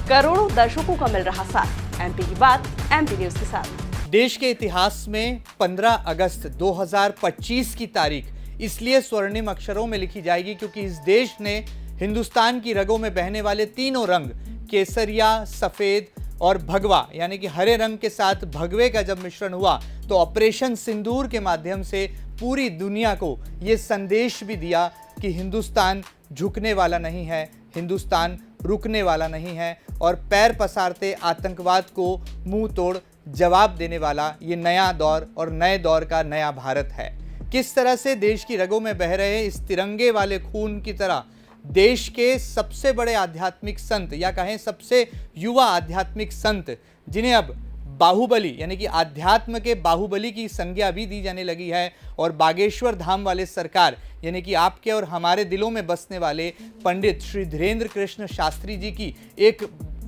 करोड़ों दर्शकों का मिल रहा साथ। एमपी की बात एमपी न्यूज के साथ। देश के इतिहास में 15 अगस्त 2025 की तारीख इसलिए स्वर्णिम अक्षरों में लिखी जाएगी क्योंकि इस देश ने हिंदुस्तान की रगों में बहने वाले तीनों रंग केसरिया, सफेद और भगवा यानी कि हरे रंग के साथ भगवे का जब मिश्रण हुआ तो ऑपरेशन सिंदूर के माध्यम से पूरी दुनिया को यह संदेश भी दिया कि हिंदुस्तान झुकने वाला नहीं है, हिंदुस्तान रुकने वाला नहीं है और पैर पसारते आतंकवाद को मुंह तोड़ जवाब देने वाला ये नया दौर और नए दौर का नया भारत है। किस तरह से देश की रगों में बह रहे इस तिरंगे वाले खून की तरह देश के सबसे बड़े आध्यात्मिक संत या कहें सबसे युवा आध्यात्मिक संत जिन्हें अब बाहुबली यानी कि आध्यात्म के बाहुबली की संज्ञा भी दी जाने लगी है और बागेश्वर धाम वाले सरकार यानी कि आपके और हमारे दिलों में बसने वाले पंडित श्री धीरेन्द्र कृष्ण शास्त्री जी की एक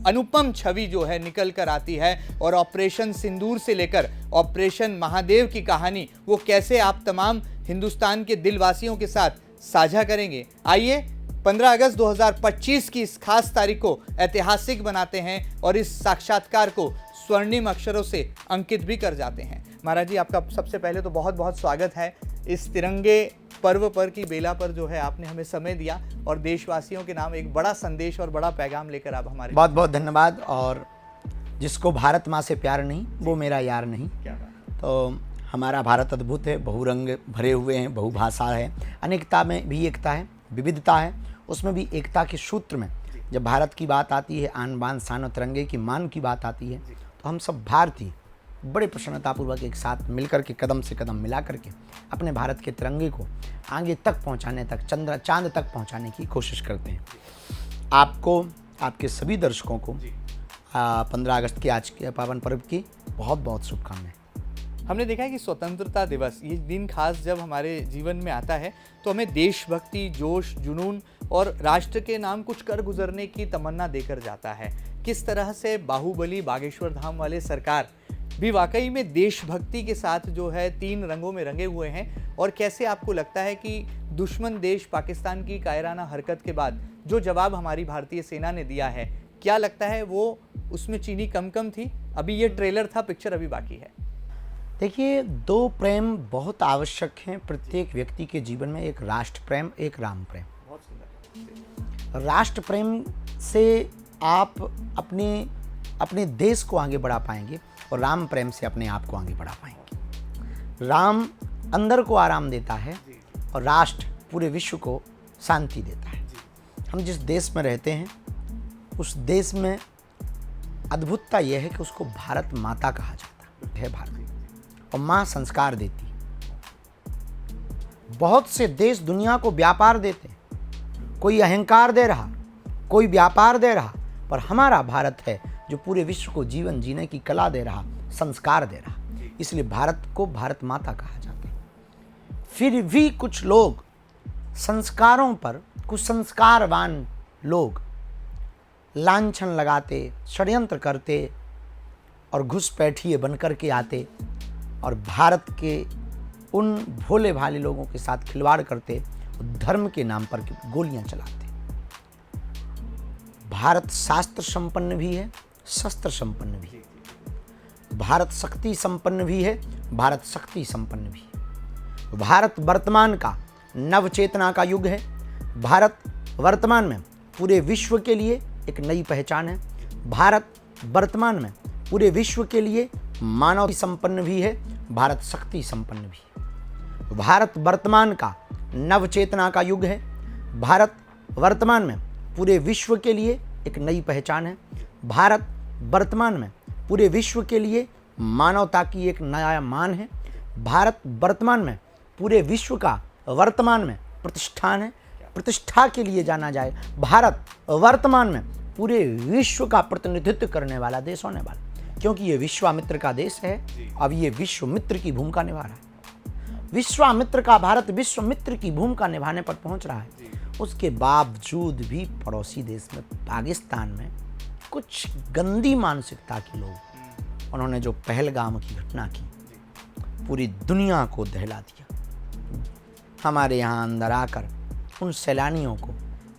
अनुपम छवि जो है निकल कर आती है और ऑपरेशन सिंदूर से लेकर ऑपरेशन महादेव की कहानी वो कैसे आप तमाम हिंदुस्तान के दिलवासियों के साथ साझा करेंगे। आइए 15 अगस्त 2025 की इस खास तारीख को ऐतिहासिक बनाते हैं और इस साक्षात्कार को स्वर्णिम अक्षरों से अंकित भी कर जाते हैं। महाराज जी, आपका सबसे पहले तो बहुत बहुत स्वागत है इस तिरंगे पर्व पर की बेला पर जो है आपने हमें समय दिया और देशवासियों के नाम एक बड़ा संदेश और बड़ा पैगाम लेकर आप हमारे बहुत बहुत धन्यवाद। और जिसको भारत माँ से प्यार नहीं वो मेरा यार नहीं। तो हमारा भारत अद्भुत है, बहुरंग भरे हुए हैं, बहुभाषा है, अनेकता में भी एकता है, विविधता है, उसमें भी एकता के सूत्र में जब भारत की बात आती है, आन बान शान और तिरंगे की मान की बात आती है तो हम सब भारतीय बड़े प्रसन्नतापूर्वक एक साथ मिलकर के कदम से कदम मिला करके अपने भारत के तिरंगे को आगे तक पहुंचाने तक चांद तक पहुंचाने की कोशिश करते हैं। आपको, आपके सभी दर्शकों को 15 अगस्त के आज के पावन पर्व की बहुत बहुत शुभकामनाएं। हमने देखा है कि स्वतंत्रता दिवस ये दिन खास जब हमारे जीवन में आता है तो हमें देशभक्ति, जोश, जुनून और राष्ट्र के नाम कुछ कर गुजरने की तमन्ना देकर जाता है। किस तरह से बाहुबली बागेश्वर धाम वाले सरकार भी वाकई में देशभक्ति के साथ जो है तीन रंगों में रंगे हुए हैं और कैसे आपको लगता है कि दुश्मन देश पाकिस्तान की कायराना हरकत के बाद जो जवाब हमारी भारतीय सेना ने दिया है, क्या लगता है वो उसमें चीनी कम थी? अभी ये ट्रेलर था, पिक्चर अभी बाकी है। देखिए, दो प्रेम बहुत आवश्यक हैं प्रत्येक व्यक्ति के जीवन में, एक राष्ट्र प्रेम, एक राम प्रेम। बहुत सुंदर। राष्ट्र प्रेम से आप अपने देश को आगे बढ़ा पाएंगे और राम प्रेम से अपने आप को आगे बढ़ा पाएंगे। राम अंदर को आराम देता है और राष्ट्र पूरे विश्व को शांति देता है। हम जिस देश में रहते हैं उस देश में अद्भुतता यह है कि उसको भारत माता कहा जाता है। भारत और माँ संस्कार देती। बहुत से देश दुनिया को व्यापार देते हैं, कोई अहंकार दे रहा, कोई व्यापार दे रहा, पर हमारा भारत है जो पूरे विश्व को जीवन जीने की कला दे रहा, संस्कार दे रहा। इसलिए भारत को भारत माता कहा जाता है। फिर भी कुछ लोग संस्कारों पर, कुछ संस्कारवान लोग लांछन लगाते, षड्यंत्र करते और घुसपैठिए बनकर के आते और भारत के उन भोले भाले लोगों के साथ खिलवाड़ करते, धर्म के नाम पर गोलियां चलाते। भारत शास्त्र संपन्न भी है, शस्त्र संपन्न भी है। भारत शक्ति संपन्न भी है, भारत शक्ति संपन्न भी है। भारत वर्तमान का नव चेतना का युग है। भारत वर्तमान में पूरे विश्व के लिए एक नई पहचान है। भारत वर्तमान में पूरे विश्व के लिए मानव संपन्न भी है, भारत शक्ति संपन्न भी है। भारत वर्तमान का नव चेतना का युग है। भारत वर्तमान में पूरे विश्व के लिए एक नई पहचान है। भारत वर्तमान में पूरे विश्व के लिए मानवता की एक नया मान है। भारत वर्तमान में पूरे विश्व का वर्तमान में प्रतिष्ठान है, प्रतिष्ठा के लिए जाना जाए। भारत वर्तमान में पूरे विश्व का प्रतिनिधित्व करने वाला देश होने वाला, क्योंकि ये विश्वामित्र का देश है। अब ये विश्वमित्र की भूमिका निभा रहा है। विश्वामित्र का भारत विश्वमित्र की भूमिका निभाने पर पहुंच रहा है। उसके बावजूद भी पड़ोसी देश में पाकिस्तान में कुछ गंदी मानसिकता के लोग, उन्होंने जो पहलगाम की घटना की, पूरी दुनिया को दहला दिया। हमारे यहाँ अंदर आकर उन सैलानियों को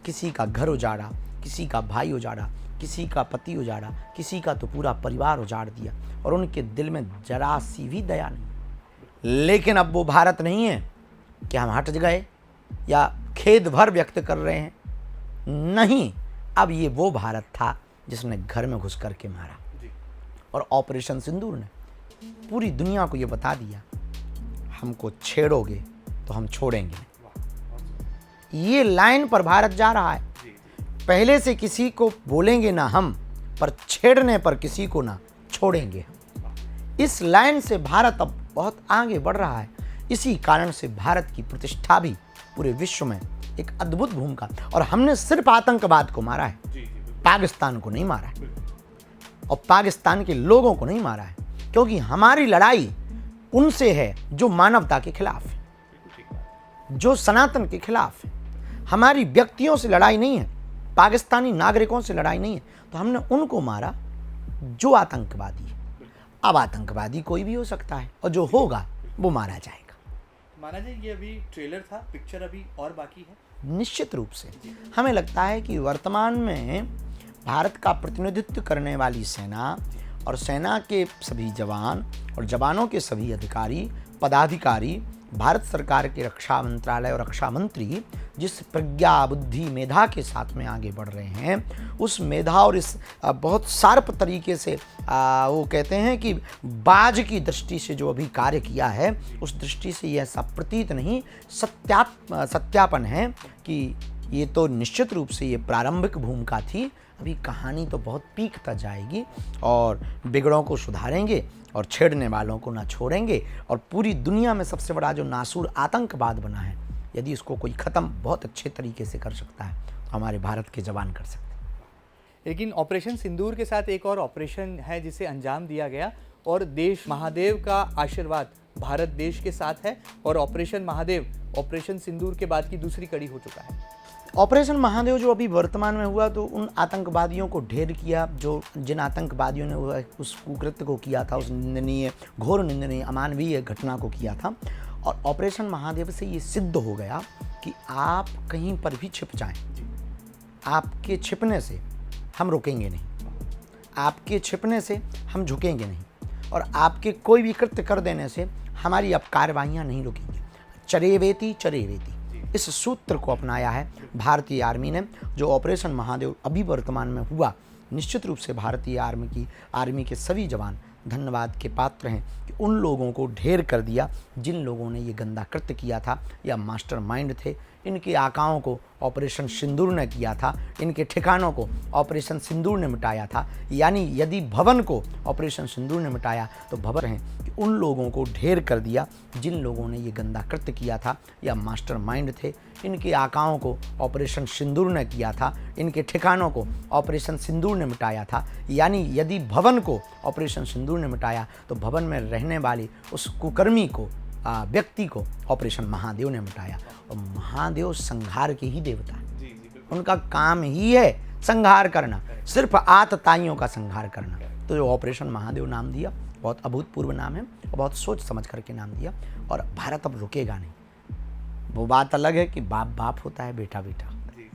किसी का घर उजाड़ा, किसी का भाई उजाड़ा, किसी का पति उजाड़ा, किसी का तो पूरा परिवार उजाड़ दिया और उनके दिल में जरा सी भी दया नहीं। लेकिन अब वो भारत नहीं है कि हम हट गए या खेद भर व्यक्त कर रहे हैं, नहीं, अब ये वो भारत था जिसने घर में घुस करके मारा। और ऑपरेशन सिंदूर ने पूरी दुनिया को ये बता दिया, हमको छेड़ोगे तो हम छोड़ेंगे। ये लाइन पर भारत जा रहा है। पहले से किसी को बोलेंगे ना हम, पर छेड़ने पर किसी को ना छोड़ेंगे हम। इस लाइन से भारत अब बहुत आगे बढ़ रहा है। इसी कारण से भारत की प्रतिष्ठा भी पूरे विश्व में एक अद्भुत भूमिका, और हमने सिर्फ आतंकवाद को मारा है, पाकिस्तान को नहीं मारा है और पाकिस्तान के लोगों को नहीं मारा है, क्योंकि हमारी लड़ाई उनसे है जो मानवता के खिलाफ है, जो सनातन के खिलाफ है। हमारी व्यक्तियों से लड़ाई नहीं है, पाकिस्तानी नागरिकों से लड़ाई नहीं है। तो हमने उनको मारा जो आतंकवादी है। अब आतंकवादी कोई भी हो सकता है और जो होगा वो मारा जाएगा। माना जाए ये अभी ट्रेलर था, पिक्चर अभी और बाकी है। निश्चित रूप से हमें लगता है कि वर्तमान में भारत का प्रतिनिधित्व करने वाली सेना और सेना के सभी जवान और जवानों के सभी अधिकारी पदाधिकारी, भारत सरकार के रक्षा मंत्रालय और रक्षा मंत्री जिस प्रज्ञा बुद्धि मेधा के साथ में आगे बढ़ रहे हैं, उस मेधा और इस बहुत शार्प तरीके से वो कहते हैं कि बाज की दृष्टि से जो अभी कार्य किया है, उस दृष्टि से यह सब प्रतीत नहीं सत्यापन है कि ये तो निश्चित रूप से ये प्रारंभिक भूमिका थी। अभी कहानी तो बहुत पीक तक जाएगी और बिगड़ों को सुधारेंगे और छेड़ने वालों को ना छोड़ेंगे। और पूरी दुनिया में सबसे बड़ा जो नासूर आतंकवाद बना है, यदि इसको कोई ख़त्म बहुत अच्छे तरीके से कर सकता है तो हमारे भारत के जवान कर सकते हैं। लेकिन ऑपरेशन सिंदूर के साथ एक और ऑपरेशन है जिसे अंजाम दिया गया, और देश महादेव का आशीर्वाद भारत देश के साथ है, और ऑपरेशन महादेव ऑपरेशन सिंदूर के बाद की दूसरी कड़ी हो चुका है। ऑपरेशन महादेव जो अभी वर्तमान में हुआ, तो उन आतंकवादियों को ढेर किया जिन आतंकवादियों ने उस कुकृत्य को किया था, उस निंदनीय, घोर निंदनीय, अमानवीय घटना को किया था। और ऑपरेशन महादेव से ये सिद्ध हो गया कि आप कहीं पर भी छिप जाएं, आपके छिपने से हम रुकेंगे नहीं, आपके छिपने से हम झुकेंगे नहीं, और आपके कोई भी कृत्य कर देने से हमारी अब कार्रवाइयाँ नहीं रुकेंगी। चरेवेति चरेवेति, इस सूत्र को अपनाया है भारतीय आर्मी ने। जो ऑपरेशन महादेव अभी वर्तमान में हुआ, निश्चित रूप से भारतीय आर्मी के सभी जवान धन्यवाद के पात्र हैं कि उन लोगों को ढेर कर दिया जिन लोगों ने ये गंदा कृत्य किया था या मास्टरमाइंड थे। इनके आकाओं को ऑपरेशन सिंदूर ने किया था, इनके ठिकानों को ऑपरेशन सिंदूर ने मिटाया था। यानी यदि भवन को ऑपरेशन सिंदूर ने मिटाया तो भवन है कि उन लोगों को ढेर कर दिया जिन लोगों ने ये गंदा कृत्य किया था या मास्टरमाइंड थे। इनके आकाओं को ऑपरेशन सिंदूर ने किया था, इनके ठिकानों को ऑपरेशन सिंदूर ने मिटाया था। यानी यदि भवन को ऑपरेशन सिंदूर ने मिटाया तो भवन में रहने वाले उस कुकर्मी को, व्यक्ति को ऑपरेशन महादेव ने मिटाया। और महादेव संहार के ही देवता हैं, उनका काम ही है संहार करना, सिर्फ आतताइयों का संहार करना। तो जो ऑपरेशन महादेव नाम दिया, बहुत अभूतपूर्व नाम है और बहुत सोच समझ करके नाम दिया। और भारत अब रुकेगा नहीं। वो बात अलग है कि बाप बाप होता है, बेटा बेटा होता है।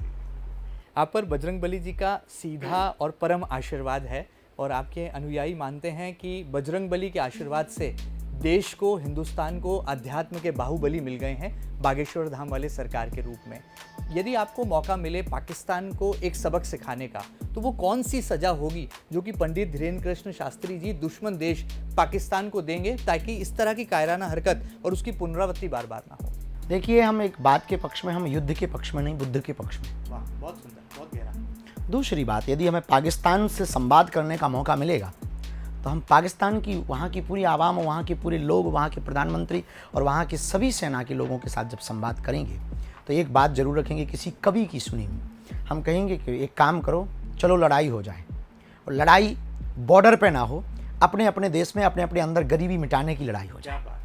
आप पर बजरंगबली जी का सीधा और परम आशीर्वाद है, और आपके अनुयायी मानते हैं कि बजरंगबली के आशीर्वाद से देश को, हिंदुस्तान को अध्यात्म के बाहुबली मिल गए हैं बागेश्वर धाम वाले सरकार के रूप में। यदि आपको मौका मिले पाकिस्तान को एक सबक सिखाने का, तो वो कौन सी सजा होगी जो कि पंडित धीरेन्द्र कृष्ण शास्त्री जी दुश्मन देश पाकिस्तान को देंगे, ताकि इस तरह की कायराना हरकत और उसकी पुनरावृत्ति बार बार ना हो? देखिए, हम एक बात के पक्ष में, हम युद्ध के पक्ष में नहीं, बुद्ध के पक्ष में। वाह, बहुत सुंदर, बहुत गहरा। दूसरी बात, यदि हमें पाकिस्तान से संवाद करने का मौका मिलेगा तो हम पाकिस्तान की, वहाँ की पूरी आवाम, वहाँ के पूरे लोग, वहाँ के प्रधानमंत्री और वहाँ के सभी सेना के लोगों के साथ जब संवाद करेंगे तो एक बात जरूर रखेंगे, किसी कवि की सुनी हुई। हम कहेंगे कि एक काम करो, चलो लड़ाई हो जाए, और लड़ाई बॉर्डर पे ना हो, अपने अपने देश में अपने अपने अंदर गरीबी मिटाने की लड़ाई हो जाए।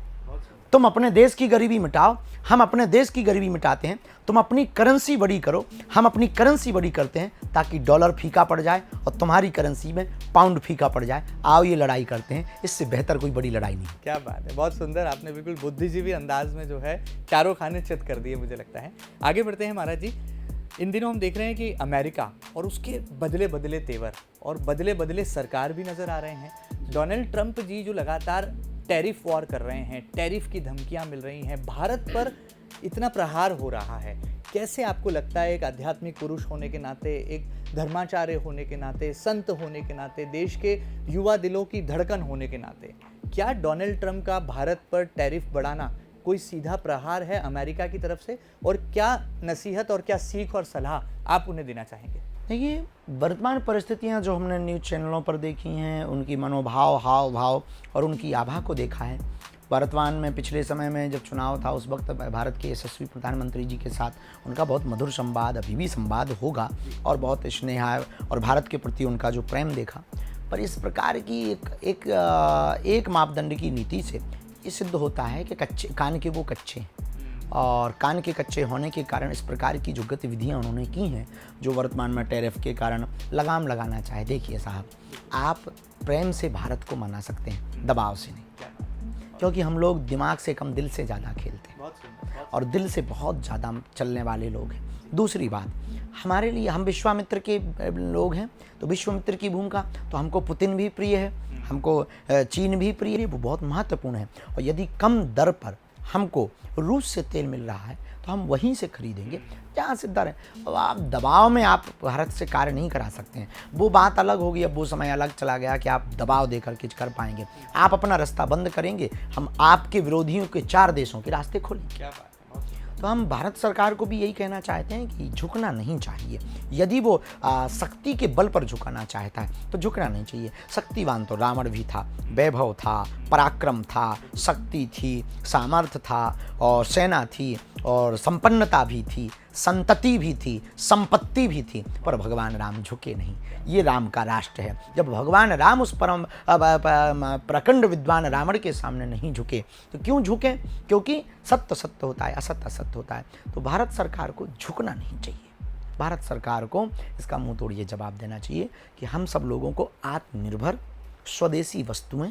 तुम अपने देश की गरीबी मिटाओ, हम अपने देश की गरीबी मिटाते हैं। तुम अपनी करेंसी बड़ी करो, हम अपनी करेंसी बड़ी करते हैं, ताकि डॉलर फीका पड़ जाए और तुम्हारी करेंसी में पाउंड फीका पड़ जाए। आओ ये लड़ाई करते हैं, इससे बेहतर कोई बड़ी लड़ाई नहीं। क्या बात है, बहुत सुंदर। आपने बिल्कुल बुद्धिजीवी अंदाज में जो है चारों खाने चित कर दिए, मुझे लगता है। आगे बढ़ते हैं महाराज जी। इन दिनों हम देख रहे हैं कि अमेरिका और उसके बदले बदले तेवर और बदले बदले सरकार भी नज़र आ रहे हैं। डोनाल्ड ट्रंप जी जो लगातार टैरिफ वॉर कर रहे हैं, टैरिफ की धमकियां मिल रही हैं, भारत पर इतना प्रहार हो रहा है, कैसे आपको लगता है एक आध्यात्मिक पुरुष होने के नाते, एक धर्माचार्य होने के नाते, संत होने के नाते, देश के युवा दिलों की धड़कन होने के नाते, क्या डोनाल्ड ट्रंप का भारत पर टैरिफ बढ़ाना कोई सीधा प्रहार है अमेरिका की तरफ से, और क्या नसीहत और क्या सीख और सलाह आप उन्हें देना चाहेंगे? देखिए, वर्तमान परिस्थितियां जो हमने न्यूज़ चैनलों पर देखी हैं, उनकी मनोभाव, हाव भाव और उनकी आभा को देखा है। वर्तमान में पिछले समय में जब चुनाव था उस वक्त भारत के यशस्वी प्रधानमंत्री जी के साथ उनका बहुत मधुर संवाद, अभी भी संवाद होगा, और बहुत स्नेह और भारत के प्रति उनका जो प्रेम देखा। पर इस प्रकार की एक मापदंड की नीति से ये सिद्ध होता है कि कच्चे कान के वो कच्चे हैं, और कान के कच्चे होने के कारण इस प्रकार की जो गतिविधियां उन्होंने की हैं, जो वर्तमान में टैरिफ के कारण लगाम लगाना चाहे। देखिए साहब, आप प्रेम से भारत को मना सकते हैं, दबाव से नहीं, क्योंकि हम लोग दिमाग से कम दिल से ज़्यादा खेलते हैं और दिल से बहुत ज़्यादा चलने वाले लोग हैं। दूसरी बात, हमारे लिए, हम विश्वामित्र के लोग हैं, तो विश्वामित्र की भूमिका, तो हमको पुतिन भी प्रिय है, हमको चीन भी प्रिय है, वो बहुत महत्वपूर्ण है। और यदि कम दर पर हमको रूस से तेल मिल रहा है तो हम वहीं से खरीदेंगे जहाँ से दर है। आप दबाव में आप भारत से कार्य नहीं करा सकते हैं, वो बात अलग होगी। अब वो समय अलग चला गया कि आप दबाव देकर कुछ कर पाएंगे। आप अपना रास्ता बंद करेंगे, हम आपके विरोधियों के 4 देशों के रास्ते खोलेंगे। क्या बात है। तो हम भारत सरकार को भी यही कहना चाहते हैं कि झुकना नहीं चाहिए। यदि वो शक्ति के बल पर झुकाना चाहता है तो झुकना नहीं चाहिए। शक्तिवान तो रावण भी था, वैभव था, पराक्रम था, शक्ति थी, सामर्थ्य था, और सेना थी, और संपन्नता भी थी, संतति भी थी, संपत्ति भी थी, पर भगवान राम झुके नहीं। ये राम का राष्ट्र है। जब भगवान राम उस परम प्रचंड विद्वान रावण के सामने नहीं झुके तो क्यों झुके? क्योंकि सत्य सत्य होता है, असत्य असत्य होता है। तो भारत सरकार को झुकना नहीं चाहिए। भारत सरकार को इसका मुंह तोड़ ये जवाब देना चाहिए कि हम सब लोगों को आत्मनिर्भर स्वदेशी वस्तुएं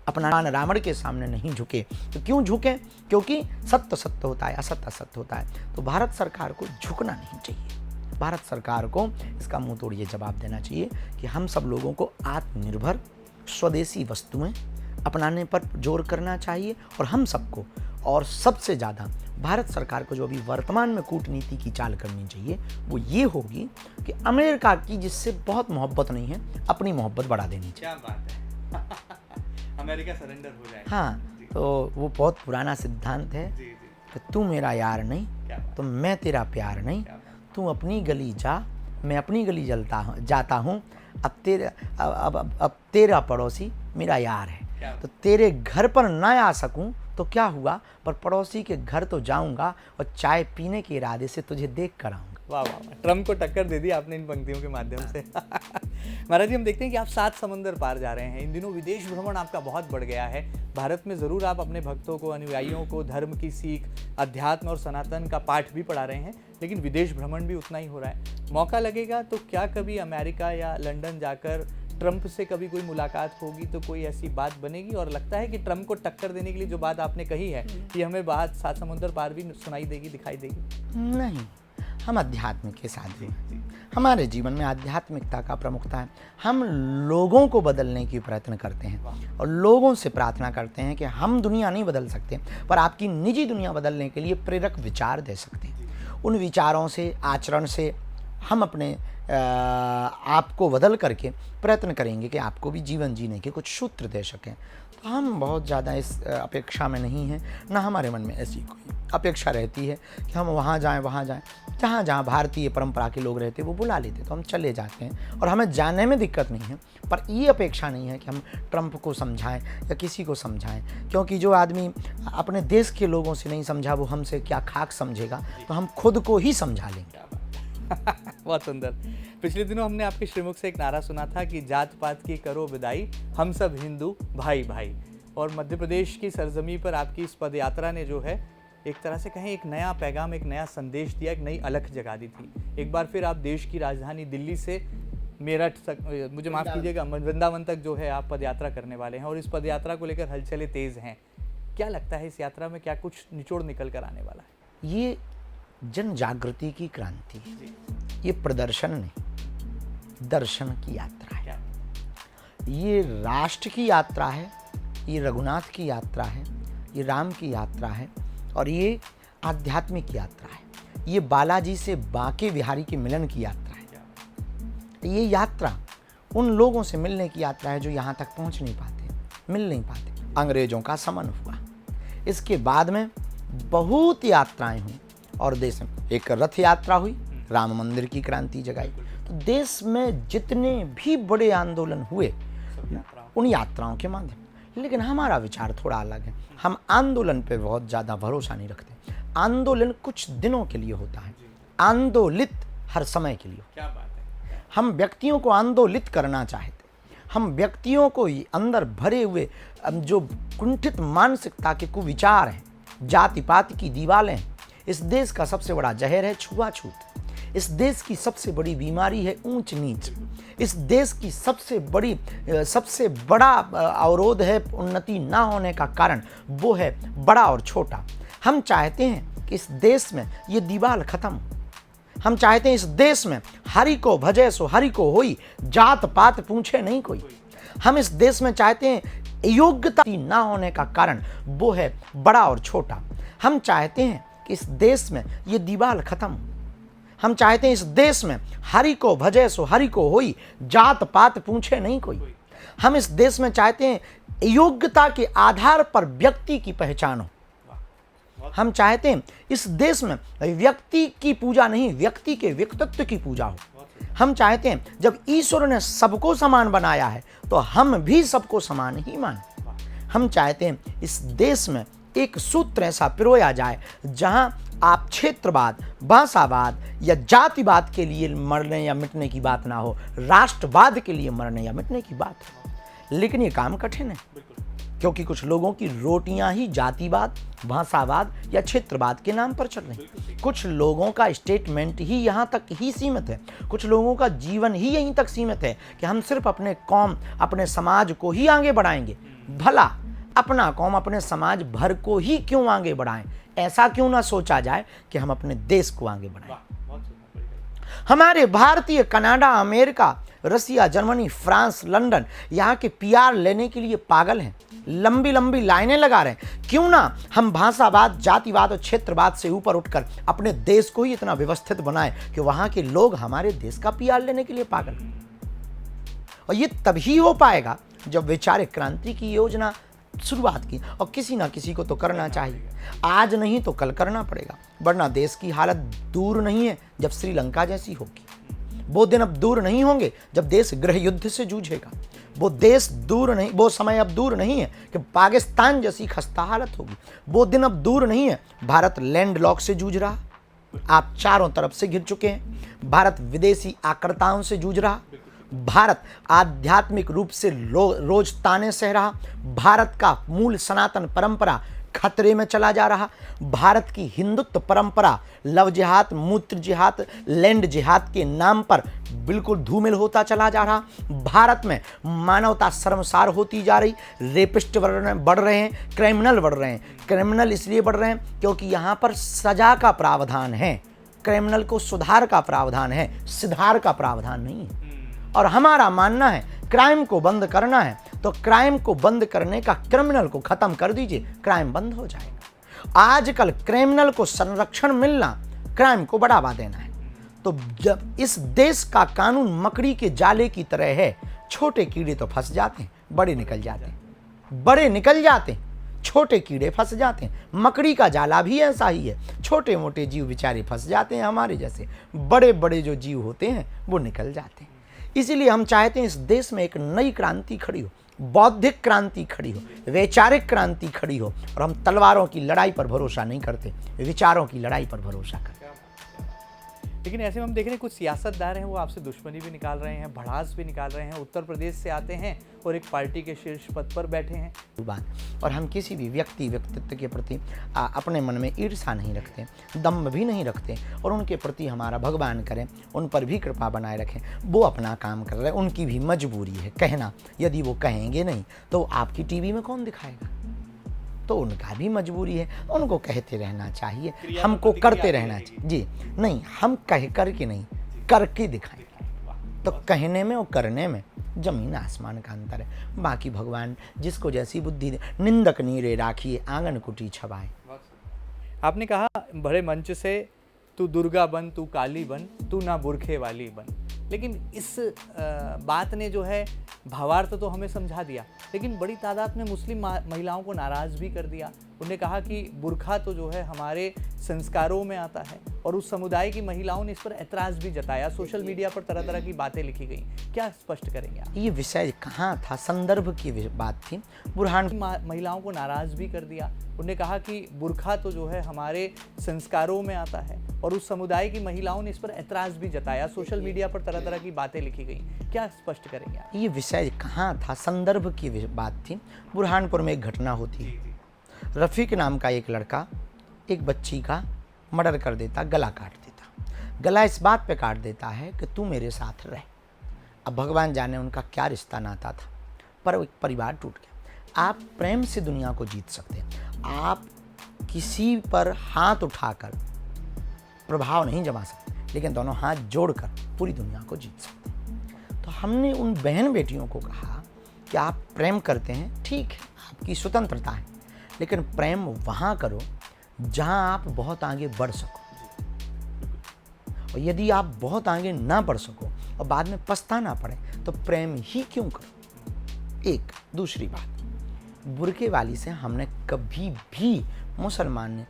अपना, रावण के सामने नहीं झुके। तो क्यों झुके? क्योंकि सत्य सत्य होता है, असत्य असत्य होता है। तो भारत सरकार को झुकना नहीं चाहिए। भारत सरकार को इसका मुंह तोड़ ये जवाब देना चाहिए कि हम सब लोगों को आत्मनिर्भर स्वदेशी वस्तुएं अपनाने पर जोर करना चाहिए, और हम सबको, और सबसे ज़्यादा भारत सरकार को जो अभी वर्तमान में कूटनीति की चाल करनी चाहिए वो ये होगी कि अमेरिका की, जिससे बहुत मोहब्बत नहीं है, अपनी मोहब्बत बढ़ा देनी चाहिए। क्या बात है। अमेरिका सरेंडर हो जाए। हाँ, तो वो बहुत पुराना सिद्धांत है कि तू मेरा यार नहीं तो मैं तेरा प्यार नहीं, तू अपनी गली जा, मैं अपनी गली जाता हूँ, अब तेरा पड़ोसी मेरा यार है। तो तेरे घर पर ना आ सकूं तो क्या हुआ, पर पड़ोसी के घर तो जाऊंगा और चाय पीने के इरादे से तुझे देख कर आऊंगा। वाह वाह, ट्रम्प को टक्कर दे दी आपने इन पंक्तियों के माध्यम से। महाराज जी, हम देखते हैं कि आप 7 समंदर पार जा रहे हैं। इन दिनों विदेश भ्रमण आपका बहुत बढ़ गया है। भारत में ज़रूर आप अपने भक्तों को, अनुयायियों को धर्म की सीख, अध्यात्म और सनातन का पाठ भी पढ़ा रहे हैं, लेकिन विदेश भ्रमण भी उतना ही हो रहा है। मौका लगेगा तो क्या कभी अमेरिका या लंदन जाकर ट्रंप से कभी कोई मुलाकात होगी, तो कोई ऐसी बात बनेगी? और लगता है कि ट्रंप को टक्कर देने के लिए जो बात आपने कही है कि हमें बात 7 समुद्र पार भी सुनाई देगी, दिखाई देगी? नहीं, हम अध्यात्म के साथ हैं। हमारे जीवन में आध्यात्मिकता का प्रमुखता है। हम लोगों को बदलने की प्रयत्न करते हैं और लोगों से प्रार्थना करते हैं कि हम दुनिया नहीं बदल सकते, पर आपकी निजी दुनिया बदलने के लिए प्रेरक विचार दे सकते हैं। उन विचारों से, आचरण से हम अपने आप को बदल करके प्रयत्न करेंगे कि आपको भी जीवन जीने के कुछ सूत्र दे सकें। तो हम बहुत ज़्यादा इस अपेक्षा में नहीं हैं, ना हमारे मन में ऐसी कोई अपेक्षा रहती है कि हम वहाँ जाएं, जहाँ जहाँ भारतीय परंपरा के लोग रहते वो बुला लेते तो हम चले जाते हैं, और हमें जाने में दिक्कत नहीं है। पर ये अपेक्षा नहीं है कि हम ट्रंप को समझाएं या किसी को समझाएं, क्योंकि जो आदमी अपने देश के लोगों से नहीं समझा वो हमसे क्या खाक समझेगा। तो हम खुद को ही समझा लेंगे। बहुत सुंदर। पिछले दिनों हमने आपके श्रीमुख से एक नारा सुना था कि जात पात की करो विदाई, हम सब हिंदू भाई भाई। और मध्य प्रदेश की सरजमी पर आपकी इस पदयात्रा ने जो है एक तरह से कहें एक नया पैगाम, एक नया संदेश दिया, एक नई अलख जगा दी थी। एक बार फिर आप देश की राजधानी दिल्ली से मेरठ तक, मुझे माफ़ कीजिएगा, वृंदावन तक जो है आप पदयात्रा करने वाले हैं, और इस पदयात्रा को लेकर हलचलें तेज़ हैं। क्या लगता है इस यात्रा में क्या कुछ निचोड़ निकल कर आने वाला है? ये जन जागृति की क्रांति है। ये प्रदर्शन नहीं, दर्शन की यात्रा है। ये राष्ट्र की यात्रा है, ये रघुनाथ की यात्रा है, ये राम की यात्रा है और ये आध्यात्मिक यात्रा है। ये बालाजी से बांके बिहारी के मिलन की यात्रा है। ये यात्रा उन लोगों से मिलने की यात्रा है जो यहाँ तक पहुँच नहीं पाते, मिल नहीं पाते। अंग्रेजों का समन हुआ, इसके बाद में बहुत यात्राएं हुई और देश में एक रथ यात्रा हुई, राम मंदिर की क्रांति जगाई। तो देश में जितने भी बड़े आंदोलन हुए उन यात्राओं के माध्यम। लेकिन हमारा विचार थोड़ा अलग है। हम आंदोलन पे बहुत ज़्यादा भरोसा नहीं रखते। आंदोलन कुछ दिनों के लिए होता है, आंदोलित हर समय के लिए। क्या बात है। हम व्यक्तियों को आंदोलित करना चाहते, हम व्यक्तियों को अंदर भरे हुए जो कुंठित मानसिकता के कुविचार हैं, जाति पाति की दीवारें हैं। इस देश का सबसे बड़ा जहर है छुआछूत। इस देश की सबसे बड़ी बीमारी है ऊंच नीच। इस देश की सबसे बड़ा अवरोध है उन्नति ना होने का कारण, वो है बड़ा और छोटा। हम चाहते हैं कि इस देश में ये दीवार खत्म हो। हम चाहते हैं इस देश में हरि को भजे सो हरि को होई, जात पात पूछे नहीं कोई। हम इस देश में चाहते हैं योग्यता ना होने का कारण, वो है बड़ा और छोटा। हम चाहते हैं कि इस देश में ये दीवार खत्म हो। हम चाहते हैं इस देश में हरि को भजे सो हरि को होई, जात पात पूछे नहीं कोई। हम इस देश में चाहते हैं योग्यता के आधार पर व्यक्ति की पहचान हो। हम चाहते हैं इस देश में व्यक्ति की पूजा नहीं, व्यक्ति के व्यक्तित्व की पूजा हो। हम चाहते हैं जब ईश्वर ने सबको समान बनाया है तो हम भी सबको समान ही माने। हम चाहते हैं इस देश में एक सूत्र ऐसा पिरोया जाए जहां आप क्षेत्रवाद, भाषावाद या जातिवाद के लिए मरने या मिटने की बात ना हो, राष्ट्रवाद के लिए मरने या मिटने की बात हो। लेकिन ये काम कठिन है, क्योंकि कुछ लोगों की रोटियां ही जातिवाद, भाषावाद या क्षेत्रवाद के नाम पर चल रही। कुछ लोगों का स्टेटमेंट ही यहाँ तक ही सीमित है, कुछ लोगों का जीवन ही यहीं तक सीमित है कि हम सिर्फ अपने कौम, अपने समाज को ही आगे बढ़ाएंगे। भला अपना कौम, अपने समाज भर को ही क्यों आगे बढ़ाएं? ऐसा क्यों ना सोचा जाए कि हम अपने देश को आगे बढ़ाएं। हमारे भारतीय कनाडा, अमेरिका, रसिया, जर्मनी, फ्रांस, लंदन यहाँ के पीआर लेने के लिए पागल हैं, लंबी लंबी लाइनें लगा रहे हैं। क्यों ना हम भाषावाद, जातिवाद और क्षेत्रवाद से ऊपर उठकर अपने देश को ही इतना व्यवस्थित बनाएं कि वहाँ के लोग हमारे देश का पीआर लेने के लिए पागल हैं। और ये तभी हो पाएगा जब वैचारिक क्रांति की योजना शुरुआत की, और किसी ना किसी को तो करना चाहिए। आज नहीं तो कल करना पड़ेगा, वरना देश की हालत दूर नहीं है जब श्रीलंका जैसी होगी। वो दिन अब दूर नहीं होंगे जब देश गृह युद्ध से जूझेगा। वो समय अब दूर नहीं है कि पाकिस्तान जैसी खस्ता हालत होगी। वो दिन अब दूर नहीं है। भारत लैंडलॉक से जूझ रहा, आप चारों तरफ से घिर चुके हैं। भारत विदेशी आक्रताओं से जूझ रहा। भारत आध्यात्मिक रूप से रोज ताने सह रहा। भारत का मूल सनातन परंपरा खतरे में चला जा रहा। भारत की हिंदुत्व परंपरा लव जिहाद, मूत्र जिहाद, लैंड जिहाद के नाम पर बिल्कुल धूमिल होता चला जा रहा। भारत में मानवता शर्मसार होती जा रही। रेपिस्ट बढ़ रहे हैं, क्रिमिनल बढ़ रहे हैं। क्रिमिनल इसलिए बढ़ रहे हैं क्योंकि यहाँ पर सजा का प्रावधान है। क्रिमिनल को सुधार का प्रावधान है, सुधार का प्रावधान नहीं है। और हमारा मानना है क्राइम को बंद करना है तो क्राइम को बंद करने का, क्रिमिनल को खत्म कर दीजिए, क्राइम बंद हो जाएगा। आजकल क्रिमिनल को संरक्षण मिलना, क्राइम को बढ़ावा देना है। तो जब इस देश का कानून मकड़ी के जाले की तरह है, छोटे कीड़े तो फंस जाते हैं, बड़े निकल जाते हैं। बड़े निकल जाते हैं, छोटे कीड़े फंस जाते हैं। मकड़ी का जाला भी ऐसा ही है, छोटे मोटे जीव बेचारे फंस जाते हैं हमारे जैसे। बड़े बड़े जो जीव होते हैं वो निकल जाते हैं। इसीलिए हम चाहते हैं इस देश में एक नई क्रांति खड़ी हो, बौद्धिक क्रांति खड़ी हो, वैचारिक क्रांति खड़ी हो। और हम तलवारों की लड़ाई पर भरोसा नहीं करते, विचारों की लड़ाई पर भरोसा करते। लेकिन ऐसे में हम देख रहे हैं कुछ सियासतदार हैं, वो आपसे दुश्मनी भी निकाल रहे हैं, भड़ास भी निकाल रहे हैं। उत्तर प्रदेश से आते हैं और एक पार्टी के शीर्ष पद पर बैठे हैं। बात, और हम किसी भी व्यक्तित्व के प्रति अपने मन में ईर्ष्या नहीं रखते, दम्भ भी नहीं रखते, और उनके प्रति हमारा भगवान करें, उन पर भी कृपा बनाए रखें। वो अपना काम कर रहे हैं, उनकी भी मजबूरी है कहना। यदि वो कहेंगे नहीं तो आपकी टीवी में कौन दिखाएगा? तो उनका भी मजबूरी है, उनको कहते रहना चाहिए, हमको करते रहना चाहिए। जी नहीं, हम कह कर के नहीं, करके दिखाएंगे। तो कहने में और करने में जमीन आसमान का अंतर है। बाकी भगवान जिसको जैसी बुद्धि दे, निंदक नीरे राखिए आंगन कुटी छबाए। आपने कहा बड़े मंच से, तू दुर्गा बन, तू काली बन, तू ना बुरखे वाली बन। लेकिन इस बात ने जो है भावार्थ तो हमें समझा दिया, लेकिन बड़ी तादाद में मुस्लिम महिलाओं को नाराज़ भी कर दिया। उन्होंने कहा कि बुरखा तो जो है हमारे संस्कारों में आता है, और उस समुदाय की महिलाओं ने इस पर ऐतराज़ भी जताया। सोशल मीडिया पर तरह तरह की बातें लिखी गई। क्या स्पष्ट करेंगे आप? ये विषय कहाँ था, संदर्भ की बात थी। बुरहान महिलाओं को नाराज़ भी कर दिया। उन्होंने कहा कि बुरखा तो जो है हमारे संस्कारों में आता है, और उस समुदाय की महिलाओं ने इस पर ऐतराज़ भी जताया। सोशल मीडिया पर तरह तरह की बातें लिखी गई। क्या स्पष्ट करेंगे आप? ये विषय कहाँ था, संदर्भ की बात थी। बुरहानपुर में एक घटना होती है। रफ़ीक नाम का एक लड़का एक बच्ची का मर्डर कर देता, गला काट देता। गला इस बात पे काट देता है कि तू मेरे साथ रह। अब भगवान जाने उनका क्या रिश्ता नाता था, पर एक परिवार टूट गया। आप प्रेम से दुनिया को जीत सकते हैं, आप किसी पर हाथ उठाकर प्रभाव नहीं जमा सकते, लेकिन दोनों हाथ जोड़कर पूरी दुनिया को जीत सकते हैं। तो हमने उन बहन बेटियों को कहा कि आप प्रेम करते हैं, ठीक है, आपकी स्वतंत्रता है, लेकिन प्रेम वहाँ करो जहाँ आप बहुत आगे बढ़ सको। और यदि आप बहुत आगे ना बढ़ सको और बाद में पछताना पड़े तो प्रेम ही क्यों करो। एक दूसरी बात, बुरके वाली से हमने कभी भी मुसलमान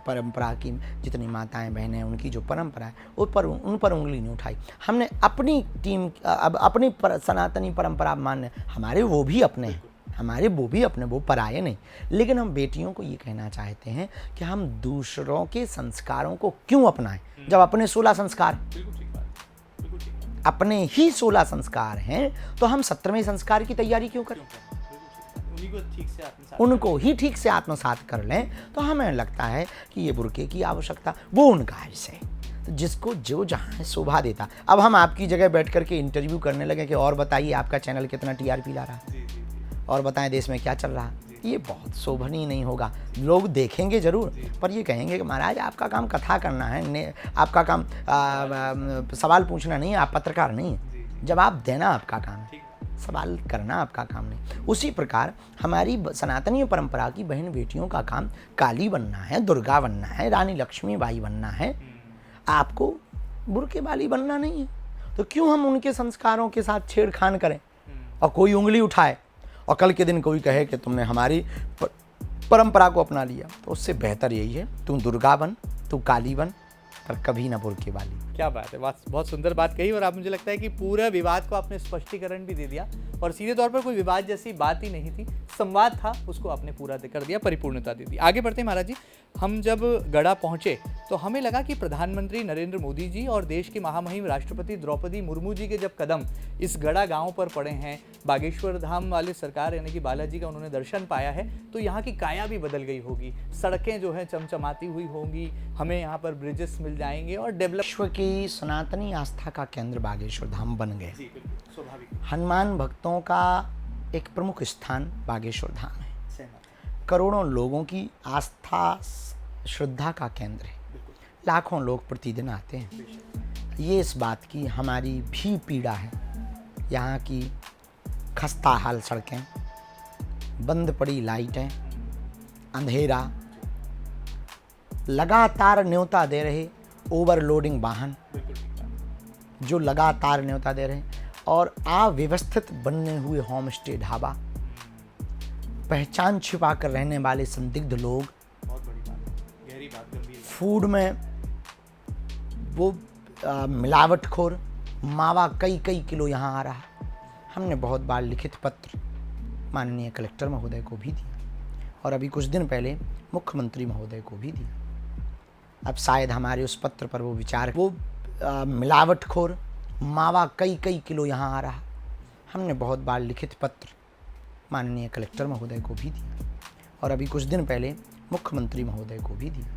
परंपरा की जितनी माताएं बहनें उनकी जो परंपरा है उन पर उंगली नहीं उठाई। हमने अपनी टीम अब अपनी सनातनी परंपरा मान्य, हमारे वो भी अपने हैं, हमारे वो भी अपने, वो पराये नहीं। लेकिन हम बेटियों को ये कहना चाहते हैं कि हम दूसरों के संस्कारों को क्यों अपनाएं, जब अपने 16 संस्कार, अपने ही 16 संस्कार हैं, तो हम 17वें संस्कार की तैयारी क्यों करें? उनको ही ठीक से आत्मसात कर लें। तो हमें लगता है कि ये बुरके की आवश्यकता, वो उनका विषय, जिसको जो जहाँ शोभा देता। अब हम आपकी जगह बैठ करके इंटरव्यू करने लगे कि और बताइए आपका चैनल कितना टीआरपी ला रहा है, और बताएं देश में क्या चल रहा है, ये बहुत शोभनीय नहीं होगा। लोग देखेंगे जरूर, पर ये कहेंगे कि महाराज आपका काम कथा करना है, आपका काम सवाल पूछना नहीं है, आप पत्रकार नहीं है, जवाब देना आपका काम है, सवाल करना आपका काम नहीं। उसी प्रकार हमारी सनातनी परंपरा की बहन बेटियों का काम काली बनना है, दुर्गा बनना है, रानी लक्ष्मीबाई बनना है, आपको बुरके वाली बनना नहीं है। तो क्यों हम उनके संस्कारों के साथ छेड़खान करें और कोई उंगली उठाए और कल के दिन कोई कहे कि तुमने हमारी परंपरा को अपना लिया। तो उससे बेहतर यही है, तू दुर्गा बन, तू काली बन, पर कभी ना बुरके वाली। क्या बात है, बहुत सुंदर बात कही। और आप, मुझे लगता है कि पूरा विवाद को आपने स्पष्टीकरण भी दे दिया, और सीधे तौर पर कोई विवाद जैसी बात ही नहीं थी, संवाद था, उसको आपने पूरा कर दिया, परिपूर्णता दे दी। आगे बढ़ते हैं महाराज जी। हम जब गढ़ा पहुंचे तो हमें लगा कि प्रधानमंत्री नरेंद्र मोदी जी और देश की महामहिम राष्ट्रपति द्रौपदी मुर्मू जी के जब कदम इस गढ़ा गांव पर पड़े हैं, बागेश्वर धाम वाले सरकार यानी कि बालाजी का उन्होंने दर्शन पाया है, तो यहाँ की काया भी बदल गई होगी, सड़कें जो हैं चमचमाती हुई होंगी, हमें यहाँ पर ब्रिजेस मिल जाएंगे, और डेवलप विश्व की सनातनी आस्था का केंद्र बागेश्वर धाम बन गए। हनुमान भक्तों का एक प्रमुख स्थान बागेश्वर धाम है, करोड़ों लोगों की आस्था श्रद्धा का केंद्र है, लाखों लोग प्रतिदिन आते हैं। ये इस बात की हमारी भी पीड़ा है, यहाँ की खस्ता हाल सड़कें, बंद पड़ी लाइटें, अंधेरा, लगातार न्योता दे रहे ओवरलोडिंग वाहन जो लगातार न्योता दे रहे हैं, और अव्यवस्थित बनने हुए होम स्टे ढाबा, पहचान छिपा कर रहने वाले संदिग्ध लोग, फूड में वो मिलावटखोर मावा कई किलो यहाँ आ रहा। हमने बहुत बार लिखित पत्र माननीय कलेक्टर महोदय को भी दिया, और अभी कुछ दिन पहले मुख्यमंत्री महोदय को भी दिया। अब शायद हमारे उस पत्र पर वो विचार, वो मिलावटखोर मावा कई किलो यहाँ आ रहा। हमने बहुत बार लिखित पत्र माननीय कलेक्टर महोदय को भी दिया, और अभी कुछ दिन पहले मुख्यमंत्री महोदय को भी दिया।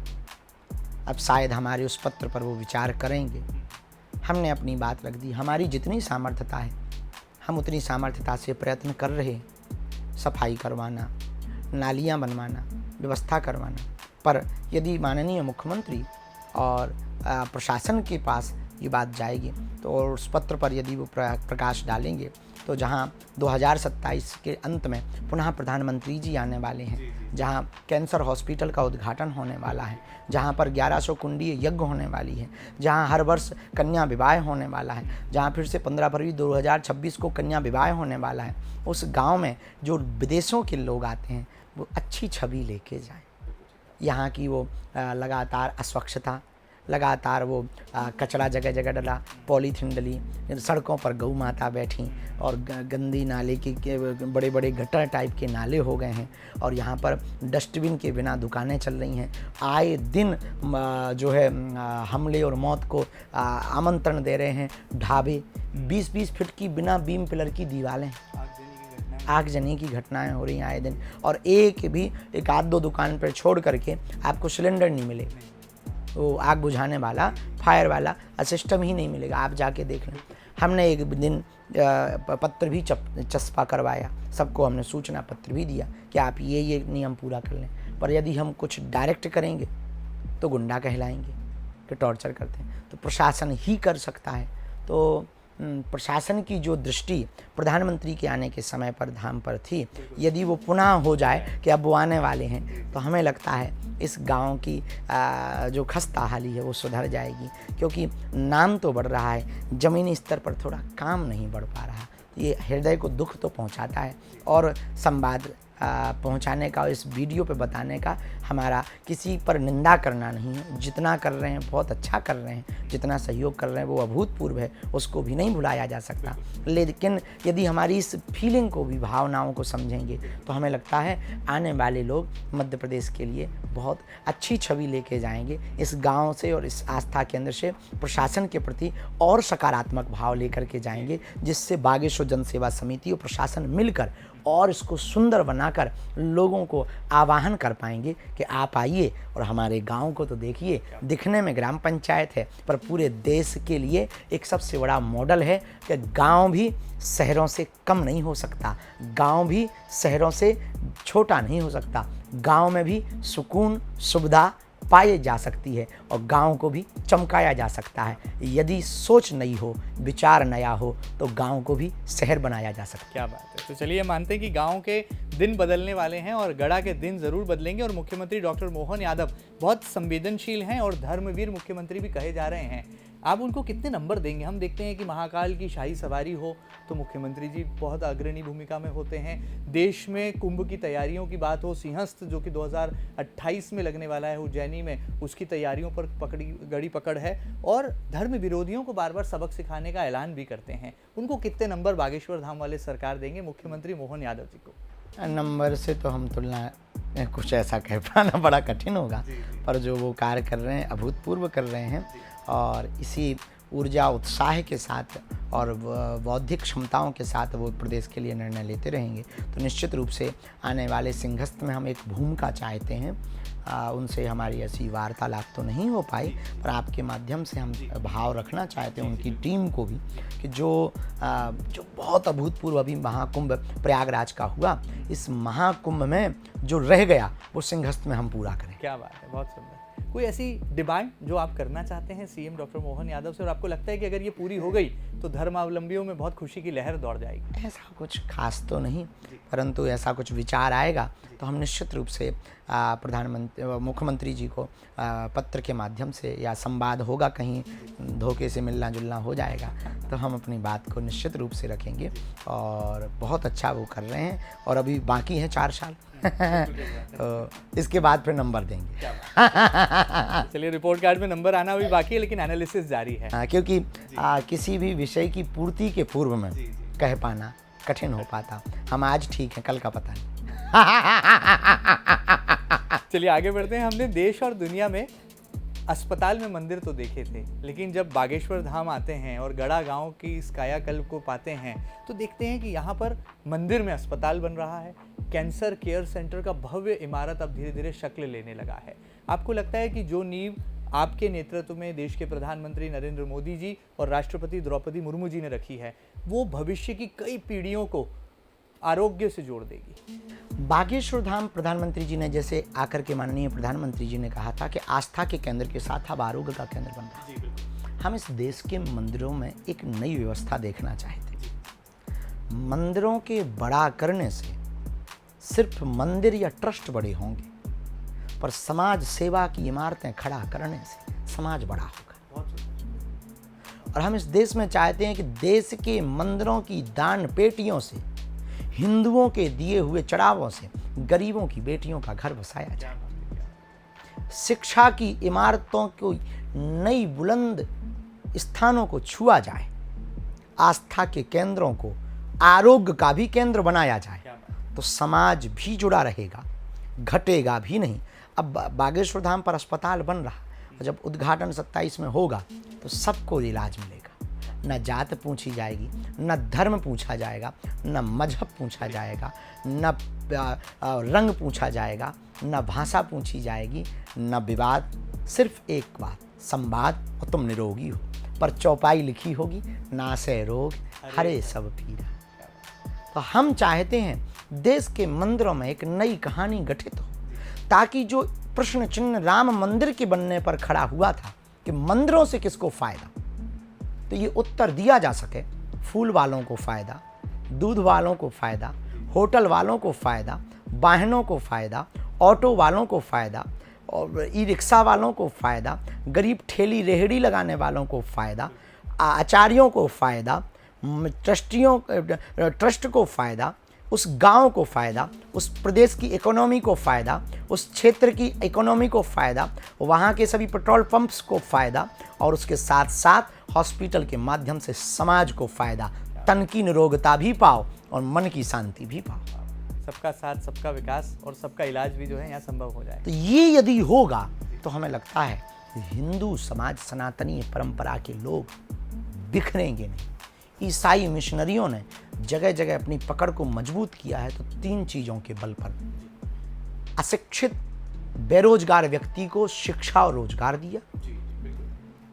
अब शायद हमारे उस पत्र पर वो विचार करेंगे। हमने अपनी बात रख दी, हमारी जितनी सामर्थ्यता है हम उतनी सामर्थ्यता से प्रयत्न कर रहे हैं, सफाई करवाना, नालियाँ बनवाना, व्यवस्था करवाना। पर यदि माननीय मुख्यमंत्री और प्रशासन के पास ये बात जाएगी तो और उस पत्र पर यदि वो प्रकाश डालेंगे तो जहाँ 2027 के अंत में पुनः प्रधानमंत्री जी आने वाले हैं, जहाँ कैंसर हॉस्पिटल का उद्घाटन होने वाला है, जहाँ पर 1100 कुंडीय यज्ञ होने वाली है, जहाँ हर वर्ष कन्या विवाह होने वाला है, जहाँ फिर से 15 फरवरी 2026 को कन्या विवाह होने वाला है, उस गांव में जो विदेशों के लोग आते हैं वो अच्छी छवि लेके जाएं। यहाँ की वो लगातार अस्वच्छता, लगातार वो कचरा जगह जगह डला, पॉलीथीन डली, सड़कों पर गौ माता बैठी और गंदी नाले के बड़े बड़े गटर टाइप के नाले हो गए हैं और यहाँ पर डस्टबिन के बिना दुकानें चल रही हैं। आए दिन जो है हमले और मौत को आमंत्रण दे रहे हैं ढाबे, 20-20 फीट की बिना बीम पिलर की दीवारें, आगजनी की घटनाएं हो रही हैं आए दिन। और एक आध दो दुकान पर छोड़ करके आपको सिलेंडर नहीं मिलेगा, वो आग बुझाने वाला, फायर वाला सिस्टम ही नहीं मिलेगा। आप जाके देख लें। हमने एक दिन पत्र भी चस्पा करवाया, सबको हमने सूचना पत्र भी दिया कि आप ये नियम पूरा कर लें। पर यदि हम कुछ डायरेक्ट करेंगे तो गुंडा कहलाएंगे कि टॉर्चर करते हैं। तो प्रशासन ही कर सकता है। तो प्रशासन की जो दृष्टि प्रधानमंत्री के आने के समय पर धाम पर थी, यदि वो पुनः हो जाए कि अब वो आने वाले हैं तो हमें लगता है इस गांव की जो खस्ता हाली है वो सुधर जाएगी। क्योंकि नाम तो बढ़ रहा है, ज़मीनी स्तर पर थोड़ा काम नहीं बढ़ पा रहा। ये हृदय को दुख तो पहुंचाता है और संवाद पहुंचाने का, इस वीडियो पे बताने का हमारा किसी पर निंदा करना नहीं है। जितना कर रहे हैं बहुत अच्छा कर रहे हैं, जितना सहयोग कर रहे हैं वो अभूतपूर्व है, उसको भी नहीं भुलाया जा सकता। लेकिन यदि हमारी इस फीलिंग को भी, भावनाओं को समझेंगे तो हमें लगता है आने वाले लोग मध्य प्रदेश के लिए बहुत अच्छी छवि लेके जाएंगे। इस गाँव से और इस आस्था केंद्र से प्रशासन के प्रति और सकारात्मक भाव लेकर के जाएंगे, जिससे बागेश्वर जनसेवा समिति और प्रशासन मिलकर और इसको सुंदर बनाकर लोगों को आवाहन कर पाएंगे कि आप आइए और हमारे गांव को तो देखिए। दिखने में ग्राम पंचायत है पर पूरे देश के लिए एक सबसे बड़ा मॉडल है कि गांव भी शहरों से कम नहीं हो सकता, गांव भी शहरों से छोटा नहीं हो सकता। गांव में भी सुकून, सुविधा पाई जा सकती है और गांव को भी चमकाया जा सकता है। यदि सोच नई हो, विचार नया हो तो गांव को भी शहर बनाया जा सकता है। क्या बात है। तो चलिए मानते हैं कि गांव के दिन बदलने वाले हैं और गढ़ा के दिन जरूर बदलेंगे। और मुख्यमंत्री डॉक्टर मोहन यादव बहुत संवेदनशील हैं और धर्मवीर मुख्यमंत्री भी कहे जा रहे हैं। आप उनको कितने नंबर देंगे? हम देखते हैं कि महाकाल की शाही सवारी हो तो मुख्यमंत्री जी बहुत अग्रणी भूमिका में होते हैं। देश में कुंभ की तैयारियों की बात हो, सिंहस्थ जो कि 2028 में लगने वाला है उज्जैनी में, उसकी तैयारियों पर गड़ी पकड़ है और धर्म विरोधियों को बार बार सबक सिखाने का ऐलान भी करते हैं। उनको कितने नंबर बागेश्वर धाम वाले सरकार देंगे मुख्यमंत्री मोहन यादव जी को? नंबर से तो हम तुलना कुछ ऐसा कह पाना बड़ा कठिन होगा, पर जो वो कार्य कर रहे हैं अभूतपूर्व कर रहे हैं और इसी ऊर्जा, उत्साह के साथ और बौद्धिक क्षमताओं के साथ वो प्रदेश के लिए निर्णय लेते रहेंगे। तो निश्चित रूप से आने वाले सिंहस्थ में हम एक भूमिका चाहते हैं। उनसे हमारी ऐसी वार्तालाप तो नहीं हो पाई, पर आपके माध्यम से हम भाव रखना चाहते हैं उनकी टीम को भी कि जो बहुत अभूतपूर्व अभी महाकुंभ प्रयागराज का हुआ, इस महाकुंभ में जो रह गया वो सिंहस्थ में हम पूरा करें। क्या बात है, बहुत सुंदर। कोई ऐसी डिमांड जो आप करना चाहते हैं सीएम डॉक्टर मोहन यादव से और आपको लगता है कि अगर ये पूरी हो गई तो धर्मावलंबियों में बहुत खुशी की लहर दौड़ जाएगी? ऐसा कुछ खास तो नहीं, परंतु ऐसा कुछ विचार आएगा तो हम निश्चित रूप से मुख्यमंत्री जी को पत्र के माध्यम से या संवाद होगा, कहीं धोखे से मिलना जुलना हो जाएगा तो हम अपनी बात को निश्चित रूप से रखेंगे। और बहुत अच्छा वो कर रहे हैं और अभी बाकी हैं 4 साल तो इसके बाद फिर नंबर देंगे। चलिए, रिपोर्ट कार्ड में नंबर आना भी बाकी है लेकिन एनालिसिस जारी है। क्योंकि किसी भी विषय की पूर्ति के पूर्व में कह पाना कठिन हो पाता। हम आज ठीक हैं, कल का पता नहीं। चलिए आगे बढ़ते हैं। हमने देश और दुनिया में अस्पताल में मंदिर तो देखे थे, लेकिन जब बागेश्वर धाम आते हैं और गढ़ा गांव की इस कायाकल्प को पाते हैं तो देखते हैं कि यहाँ पर मंदिर में अस्पताल बन रहा है। कैंसर केयर सेंटर का भव्य इमारत अब धीरे धीरे शक्ल लेने लगा है। आपको लगता है कि जो नींव आपके नेतृत्व में देश के प्रधानमंत्री नरेंद्र मोदी जी और राष्ट्रपति द्रौपदी मुर्मू जी ने रखी है, वो भविष्य की कई पीढ़ियों को आरोग्य से जोड़ देगी? बागेश्वर धाम प्रधानमंत्री जी ने जैसे आकर के माननीय प्रधानमंत्री जी ने कहा था कि आस्था के केंद्र के साथ अब आरोग्य का केंद्र बन रहा है। हम इस देश के मंदिरों में एक नई व्यवस्था देखना चाहते हैं। मंदिरों के बड़ा करने से सिर्फ मंदिर या ट्रस्ट बड़े होंगे, पर समाज सेवा की इमारतें खड़ा करने से समाज बड़ा होगा। और हम इस देश में चाहते हैं कि देश के मंदिरों की दान पेटियों से, हिंदुओं के दिए हुए चढ़ावों से गरीबों की बेटियों का घर बसाया जाए। शिक्षा की इमारतों को नई बुलंद स्थानों को छुआ जाए। आस्था के केंद्रों को आरोग्य का भी केंद्र बनाया जाए, तो समाज भी जुड़ा रहेगा, घटेगा भी नहीं। अब बागेश्वर धाम पर अस्पताल बन रहा, और जब उद्घाटन 27 में होगा तो सबको इलाज मिलेगा। न जात पूछी जाएगी, न धर्म पूछा जाएगा, न मजहब पूछा जाएगा, न रंग पूछा जाएगा, न भाषा पूछी जाएगी, न विवाद। सिर्फ एक बात, संवाद और तुम निरोगी हो। पर चौपाई लिखी होगी, नासे रोग हरे सब पीरा। तो हम चाहते हैं देश के मंदिरों में एक नई कहानी गठित हो, ताकि जो प्रश्न चिन्ह राम मंदिर के बनने पर खड़ा हुआ था कि मंदिरों से किसको फायदा, तो ये उत्तर दिया जा सके। फूल वालों को फायदा, दूध वालों को फायदा, होटल वालों को फायदा, वाहनों को फायदा, ऑटो वालों को फायदा, और ई रिक्शा वालों को फायदा, गरीब ठेली रेहड़ी लगाने वालों को फायदा, आचार्यों को फायदा, ट्रस्ट को फायदा, उस गांव को फ़ायदा, उस प्रदेश की इकोनॉमी को फ़ायदा, उस क्षेत्र की इकोनॉमी को फ़ायदा, वहाँ के सभी पेट्रोल पंप्स को फ़ायदा, और उसके साथ साथ हॉस्पिटल के माध्यम से समाज को फ़ायदा। तन की निरोगता भी पाओ और मन की शांति भी पाओ। सबका साथ, सबका विकास और सबका इलाज भी जो है यहाँ संभव हो जाए। तो ये यदि होगा तो हमें लगता है कि हिंदू समाज, सनातनी परंपरा के लोग बिखरेंगे नहीं। ईसाई मिशनरियों ने जगह जगह अपनी पकड़ को मजबूत किया है, तो 3 चीज़ों के बल पर अशिक्षित बेरोजगार व्यक्ति को शिक्षा और रोजगार दिया,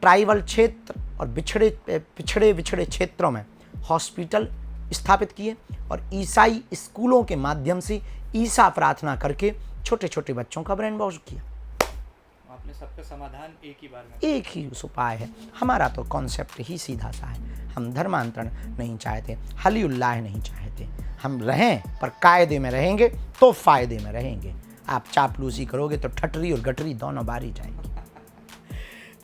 ट्राइबल क्षेत्र और पिछड़े क्षेत्रों में हॉस्पिटल स्थापित किए, और ईसाई स्कूलों के माध्यम से ईसा प्रार्थना करके छोटे छोटे बच्चों का ब्रेन वॉश किया। आपने सबका समाधान एक ही बार में, एक ही उस उपाय है। हमारा तो कॉन्सेप्ट ही सीधा सा है। हम धर्मांतरण नहीं चाहते, हली उल्लाह नहीं चाहते। हम रहें पर कायदे में रहेंगे तो फायदे में रहेंगे। आप चापलूसी करोगे तो ठटरी और गटरी दोनों बारी जाएंगी।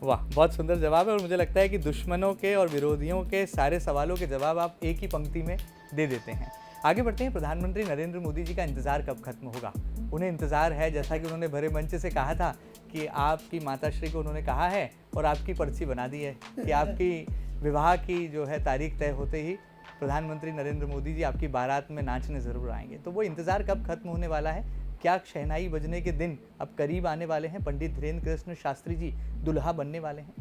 वाह, बहुत सुंदर जवाब है। और मुझे लगता है कि दुश्मनों के और विरोधियों के सारे सवालों के जवाब आप एक ही पंक्ति में दे देते हैं। आगे बढ़ते हैं। प्रधानमंत्री नरेंद्र मोदी जी का इंतज़ार कब खत्म होगा? उन्हें इंतज़ार है, जैसा कि उन्होंने भरे मंच से कहा था कि आपकी माताश्री को उन्होंने कहा है और आपकी पर्ची बना दी है कि आपकी विवाह की जो है तारीख तय होते ही प्रधानमंत्री नरेंद्र मोदी जी आपकी बारात में नाचने ज़रूर आएंगे। तो वो इंतज़ार कब खत्म होने वाला है? क्या शहनाई बजने के दिन अब करीब आने वाले हैं? पंडित धीरेन्द्र कृष्ण शास्त्री जी दुल्हा बनने वाले हैं।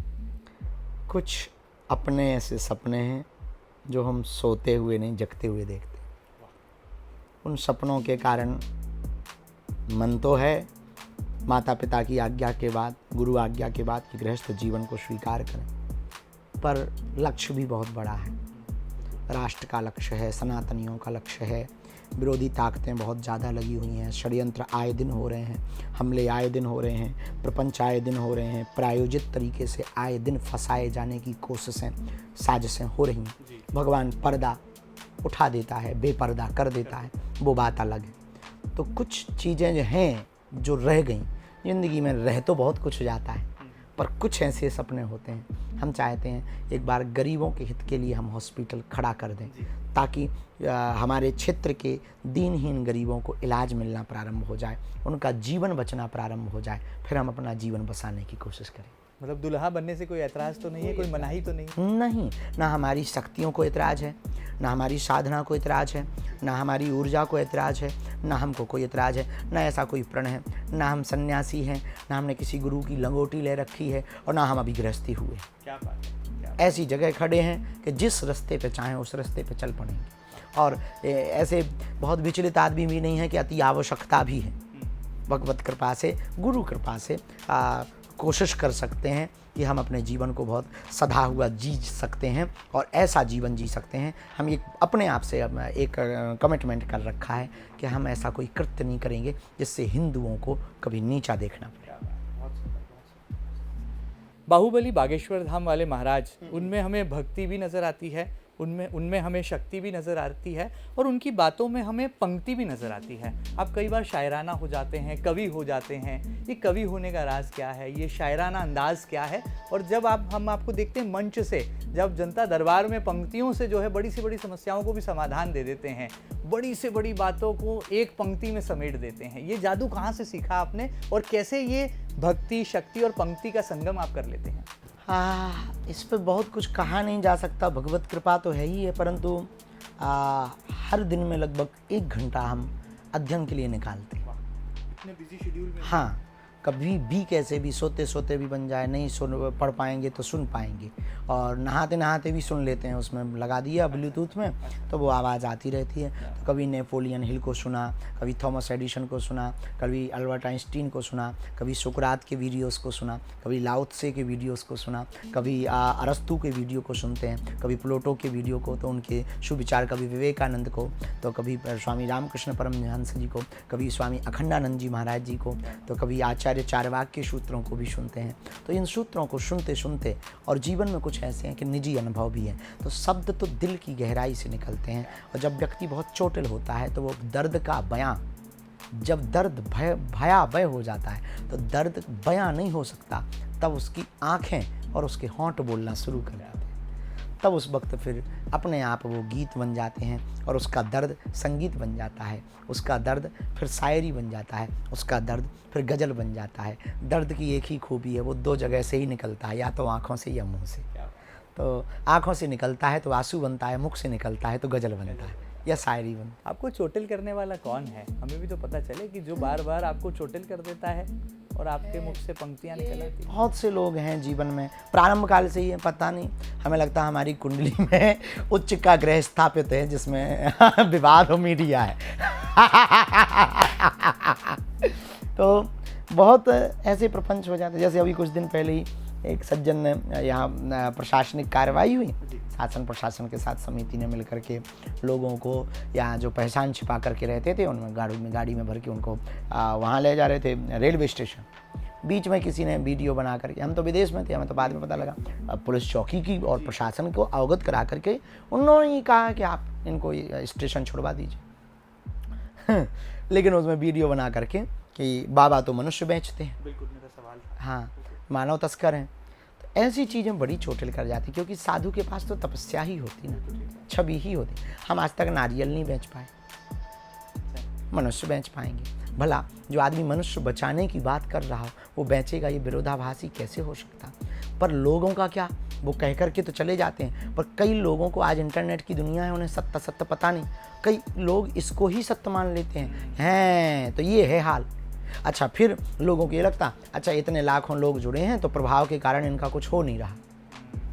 कुछ अपने ऐसे सपने हैं जो हम सोते हुए नहीं, जगते हुए देखते। उन सपनों के कारण मन तो है माता पिता की आज्ञा के बाद, गुरु आज्ञा के बाद कि गृहस्थ जीवन को स्वीकार करें, पर लक्ष्य भी बहुत बड़ा है। राष्ट्र का लक्ष्य है, सनातनियों का लक्ष्य है। विरोधी ताकतें बहुत ज़्यादा लगी हुई हैं, षड्यंत्र आए दिन हो रहे हैं, हमले आए दिन हो रहे हैं, प्रपंच आए दिन हो रहे हैं, प्रायोजित तरीके से आए दिन फंसाए जाने की कोशिशें, साजिशें हो रही हैं। भगवान पर्दा उठा देता है, बेपर्दा कर देता है, वो बात अलग है। तो कुछ चीज़ें जो हैं जो रह गई ज़िंदगी में, रह तो बहुत कुछ जाता है, पर कुछ ऐसे सपने होते हैं। हम चाहते हैं एक बार गरीबों के हित के लिए हम हॉस्पिटल खड़ा कर दें, ताकि हमारे क्षेत्र के दीनहीन गरीबों को इलाज मिलना प्रारंभ हो जाए, उनका जीवन बचना प्रारंभ हो जाए, फिर हम अपना जीवन बसाने की कोशिश करें। मतलब दुल्हा बनने से कोई ऐतराज़ तो नहीं है, कोई मनाही तो नहीं? नहीं, ना हमारी शक्तियों को ऐतराज़ है, ना हमारी साधना को ऐतराज़ है, ना हमारी ऊर्जा को ऐतराज़ है, ना हमको कोई ऐतराज़ है, ना ऐसा कोई प्रण है, ना हम सन्यासी हैं, ना हमने किसी गुरु की लंगोटी ले रखी है, और ना हम अभी गृहस्थी हुए। क्या बात है। ऐसी जगह खड़े हैं कि जिस रास्ते पे चाहें उस रास्ते पे चल पड़ेंगे। और ऐसे बहुत विचलित आदमी भी नहीं है कि अति आवश्यकता भी है। भगवत कृपा से, गुरु कृपा से कोशिश कर सकते हैं कि हम अपने जीवन को बहुत सधा हुआ जी सकते हैं और ऐसा जीवन जी सकते हैं। हम ये अपने आप से एक कमिटमेंट कर रखा है कि हम ऐसा कोई कृत्य नहीं करेंगे जिससे हिंदुओं को कभी नीचा देखना पड़े। बाहुबली बागेश्वर धाम वाले महाराज, उनमें हमें भक्ति भी नज़र आती है, उनमें हमें शक्ति भी नज़र आती है और उनकी बातों में हमें पंक्ति भी नज़र आती है। आप कई बार शायराना हो जाते हैं, कवि हो जाते हैं। ये कवि होने का राज क्या है, ये शायराना अंदाज क्या है? और जब हम आपको देखते हैं मंच से, जब जनता दरबार में पंक्तियों से जो है बड़ी से बड़ी समस्याओं को भी समाधान दे देते हैं, बड़ी से बड़ी बातों को एक पंक्ति में समेट देते हैं। ये जादू कहाँ से सीखा आपने और कैसे ये भक्ति, शक्ति और पंक्ति का संगम आप कर लेते हैं? इस पर बहुत कुछ कहा नहीं जा सकता, भगवत कृपा तो है ही है, परंतु हर दिन में लगभग 1 घंटा हम अध्ययन के लिए निकालते हैं। इतने बिजी शेड्यूल में? हाँ, कभी भी कैसे भी सोते सोते भी बन जाए, नहीं पढ़ पाएंगे तो सुन पाएंगे, और नहाते नहाते भी सुन लेते हैं। उसमें लगा दिया ब्लूटूथ में तो वो आवाज़ आती रहती है। तो कभी नेपोलियन हिल को सुना, कभी थॉमस एडिसन को सुना, कभी अल्बर्ट आइंस्टीन को सुना, कभी सुकरात के वीडियोस को सुना, कभी लाओ त्से के वीडियोस को सुना, कभी अरस्तु के वीडियो को सुनते हैं, कभी प्लेटो के वीडियो को, तो उनके सुविचार, कभी विवेकानंद को, तो कभी स्वामी रामकृष्ण परमहंस जी को, कभी स्वामी अखंडानंद जी महाराज जी को, तो कभी आचार्य चारवाक के सूत्रों को भी सुनते हैं। तो इन सूत्रों को सुनते सुनते, और जीवन में कुछ ऐसे हैं कि निजी अनुभव भी हैं, तो शब्द तो दिल की गहराई से निकलते हैं। और जब व्यक्ति बहुत चोटिल होता है तो वो दर्द का बयां, जब दर्द भयावह हो जाता है तो दर्द बयां नहीं हो सकता, तब उसकी आँखें और उसके होंठ बोलना शुरू कर जाते हैं। तब उस वक्त फिर अपने आप वो गीत बन जाते हैं और उसका दर्द संगीत बन जाता है, उसका दर्द फिर शायरी बन जाता है, उसका दर्द फिर गज़ल बन जाता है। दर्द की एक ही खूबी है, वो 2 जगह से ही निकलता है, या तो आँखों से या मुंह से। तो आँखों से निकलता है तो आंसू बनता है, मुख से निकलता है तो गज़ल बनता है या शायरी बनता है। आपको चोटिल करने वाला कौन है? हमें भी तो पता चले कि जो बार बार आपको चोटिल कर देता है और आपके मुख से पंक्तियाँ निकल आती हैं। बहुत से लोग हैं जीवन में, प्रारंभ काल से ही है, पता नहीं, हमें लगता है हमारी कुंडली में उच्च का ग्रह स्थापित है जिसमें विवाद और मीडिया है। तो बहुत ऐसे प्रपंच हो जाते हैं। जैसे अभी कुछ दिन पहले ही एक सज्जन ने यहाँ प्रशासनिक कार्रवाई हुई, शासन प्रशासन के साथ समिति ने मिलकर के लोगों को यहाँ जो पहचान छिपा करके रहते थे उनमें गाड़ी में भर के उनको वहाँ ले जा रहे थे रेलवे स्टेशन। बीच में किसी ने वीडियो बना करके, हम तो विदेश में थे, हमें तो बाद में पता लगा, पुलिस चौकी की और प्रशासन को अवगत करा करके उन्होंने ही कहा कि आप इनको स्टेशन छुड़वा दीजिए। लेकिन उसमें वीडियो बना करके कि बाबा तो मनुष्य बेचते हैं। बिल्कुल मेरा सवाल था। हाँ, मानव तस्कर हैं। तो ऐसी चीज़ें बड़ी चोटिल कर जाती, क्योंकि साधु के पास तो तपस्या ही होती ना, छवि ही होती। हम आज तक नारियल नहीं बेच पाए, मनुष्य बेच पाएंगे? भला जो आदमी मनुष्य बचाने की बात कर रहा हो वो बेचेगा, ये विरोधाभासी कैसे हो सकता? पर लोगों का क्या, वो कह कर के तो चले जाते हैं, पर कई लोगों को आज इंटरनेट की दुनिया है, उन्हें सत्य पता नहीं, कई लोग इसको ही सत्य मान लेते हैं। तो ये है हाल। अच्छा, फिर लोगों को ये लगता, अच्छा इतने लाखों लोग जुड़े हैं तो प्रभाव के कारण इनका कुछ हो नहीं रहा।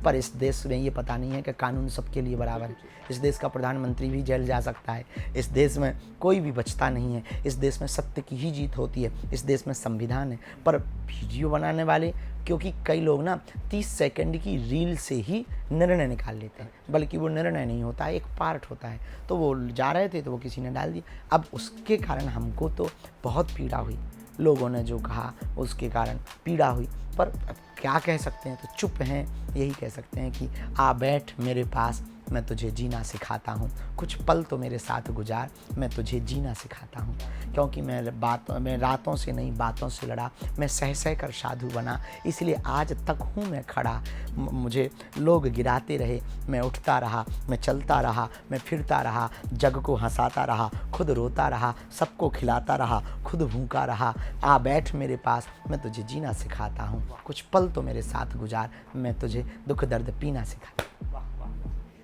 पर इस देश में ये पता नहीं है कि कानून सबके लिए बराबर है। इस देश का प्रधानमंत्री भी जेल जा सकता है। इस देश में कोई भी बचता नहीं है। इस देश में सत्य की ही जीत होती है। इस देश में संविधान है। पर वीडियो बनाने वाले, क्योंकि कई लोग ना 30 सेकंड की रील से ही निर्णय निकाल लेते हैं, बल्कि वो निर्णय नहीं होता है, एक पार्ट होता है। तो वो जा रहे थे तो वो किसी ने डाल दिया। अब उसके कारण हमको तो बहुत पीड़ा हुई, लोगों ने जो कहा उसके कारण पीड़ा हुई। पर क्या कह सकते हैं, तो चुप हैं, यही कह सकते हैं कि आ बैठ मेरे पास, मैं तुझे जीना सिखाता हूँ। कुछ पल तो मेरे साथ गुजार, मैं तुझे जीना सिखाता हूँ। क्योंकि मैं रातों से नहीं बातों से लड़ा, मैं सह सह कर साधु बना, इसलिए आज तक हूँ मैं खड़ा। मुझे लोग गिराते रहे, मैं उठता रहा, मैं चलता रहा, मैं फिरता रहा, जग को हंसाता रहा, खुद रोता रहा, सबको खिलाता रहा, खुद भूखा रहा। आ बैठ मेरे पास, मैं तुझे जीना सिखाता हूँ। कुछ पल तो मेरे साथ गुजार, मैं तुझे दुख दर्द पीना सिखाता हूँ।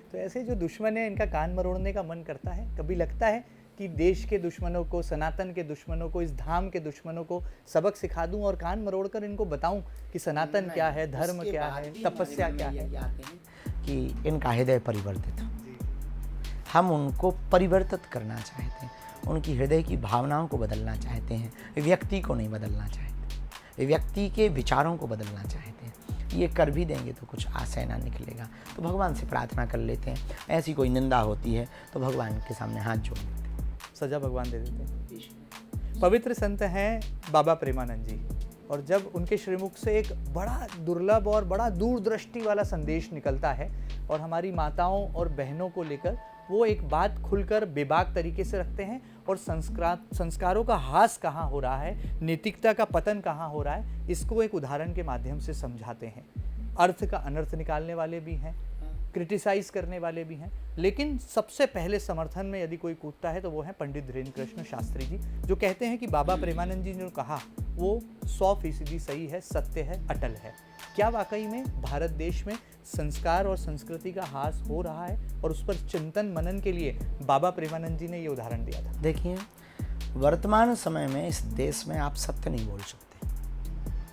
तो ऐसे जो दुश्मन है, इनका कान मरोड़ने का मन करता है? कभी लगता है कि देश के दुश्मनों को, सनातन के दुश्मनों को, इस धाम के दुश्मनों को सबक सिखा दूं और कान मरोड़कर इनको बताऊं कि सनातन क्या है, धर्म क्या है, तपस्या क्या है? कि इनका हृदय परिवर्तित हो। हम उनको परिवर्तित करना चाहते हैं, उनकी हृदय की भावनाओं को बदलना चाहते हैं। व्यक्ति को नहीं बदलना चाहते, व्यक्ति के विचारों को बदलना चाहते हैं। ये कर भी देंगे तो कुछ आशय ना निकलेगा, तो भगवान से प्रार्थना कर लेते हैं। ऐसी कोई निंदा होती है तो भगवान के सामने हाथ जोड़ लेते हैं, सजा भगवान दे देते हैं। पवित्र संत हैं बाबा प्रेमानंद जी, और जब उनके श्रीमुख से एक बड़ा दुर्लभ और बड़ा दूरदृष्टि वाला संदेश निकलता है और हमारी माताओं और बहनों को लेकर वो एक बात खुलकर बेबाक तरीके से रखते हैं और संस्कारों का ह्रास कहाँ हो रहा है, नैतिकता का पतन कहाँ हो रहा है, इसको एक उदाहरण के माध्यम से समझाते हैं। अर्थ का अनर्थ निकालने वाले भी हैं, क्रिटिसाइज करने वाले भी हैं, लेकिन सबसे पहले समर्थन में यदि कोई कूदता है तो वो है पंडित धीरेन्द्र कृष्ण शास्त्री जी, जो कहते हैं कि बाबा प्रेमानंद जी ने जो कहा वो 100% सही है, सत्य है, अटल है। क्या वाकई में भारत देश में संस्कार और संस्कृति का ह्रास हो रहा है, और उस पर चिंतन मनन के लिए बाबा प्रेमानंद जी ने ये उदाहरण दिया था। देखिए, वर्तमान समय में इस देश में आप सत्य नहीं बोल सकते।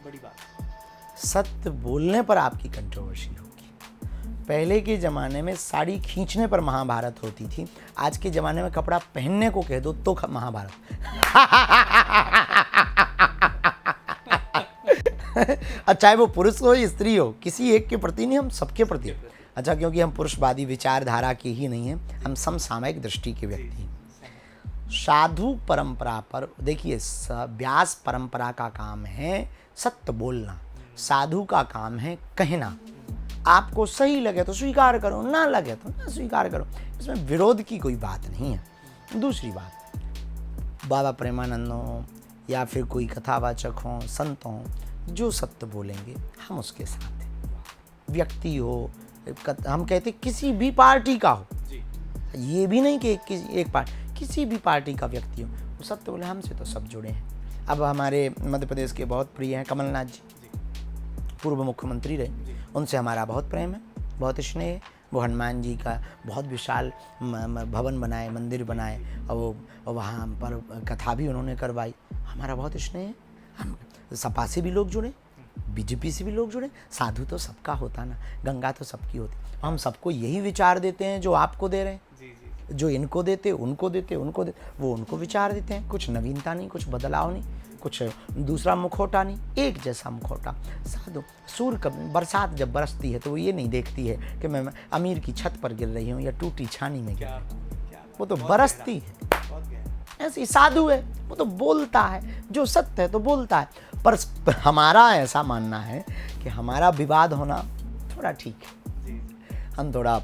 बड़ी बात। सत्य बोलने पर आपकी कंट्रोवर्सी होगी। पहले के ज़माने में साड़ी खींचने पर महाभारत होती थी, आज के ज़माने में कपड़ा पहनने को कह दो तो महाभारत। चाहे वो पुरुष हो या स्त्री हो, किसी एक के प्रति नहीं, हम सबके प्रति। अच्छा, क्योंकि हम पुरुषवादी विचारधारा के ही नहीं हैं, हम समसामयिक दृष्टि के व्यक्ति हैं। साधु परंपरा पर देखिए, व्यास परंपरा का काम है सत्य बोलना, साधु का काम है कहना। आपको सही लगे तो स्वीकार करो, ना लगे तो ना स्वीकार करो, इसमें विरोध की कोई बात नहीं है। दूसरी बात, बाबा प्रेमानंद हो या फिर कोई कथावाचक हो, संत हो, जो सत्य बोलेंगे हम उसके साथ हैं। व्यक्ति हो, हम कहते किसी भी पार्टी का हो, ये भी नहीं कि एक पार्टी, किसी भी पार्टी का व्यक्ति हो, वो सत्य बोले, हमसे तो सब जुड़े हैं। अब हमारे मध्य प्रदेश के बहुत प्रिय हैं कमलनाथ जी, पूर्व मुख्यमंत्री रहे, उनसे हमारा बहुत प्रेम है, बहुत स्नेह है। वो हनुमान जी का बहुत विशाल भवन बनाए, मंदिर बनाए, और वो वहाँ पर कथा भी उन्होंने करवाई, हमारा बहुत स्नेह है। हम सपा से भी लोग जुड़े, बीजेपी से भी लोग जुड़े। साधु तो सबका होता ना, गंगा तो सबकी होती। हम सबको यही विचार देते हैं जो आपको दे रहे हैं, जो इनको देते उनको देते, वो उनको विचार देते हैं। कुछ नवीनता नहीं, कुछ बदलाव नहीं, कुछ दूसरा मुखौटा नहीं, एक जैसा मुखौटा। साधु बरसात जब बरसती है तो वो ये नहीं देखती है कि मैं अमीर की छत पर गिर रही हूँ या टूटी छानी में गिर रही हूँ, वो तो बरसती है। ऐसे साधु है, वो तो बोलता है, जो सत्य है तो बोलता है। पर हमारा ऐसा मानना है कि हमारा विवाद होना थोड़ा ठीक है, हम थोड़ा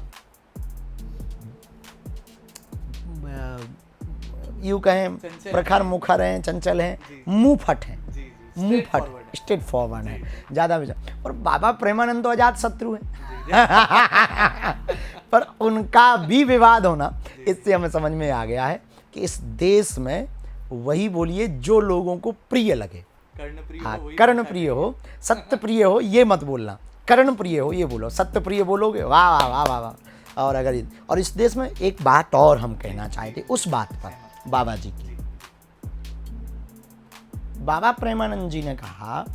यूँ कहें प्रखर मुखर हैं, चंचल हैं, मुंह फट हैं, मुंह फट, स्ट्रेट फॉरवर्ड है, ज़्यादा विचार। और बाबा प्रेमानंद तो अजात शत्रु है। पर उनका भी विवाद होना, इससे हमें समझ में आ गया है कि इस देश में वही बोलिए जो लोगों को प्रिय लगे। कर्ण प्रिय हो, सत्य प्रिय हो, ये मत बोलना। कर्ण प्रिय हो ये बोलो, सत्य प्रिय बोलोगे, वाह वाह वाह वाह वाह। और इस देश में एक बात और हम कहना चाहते, उस बात पर बाबा जी की, बाबा प्रेमानंद जी ने कहा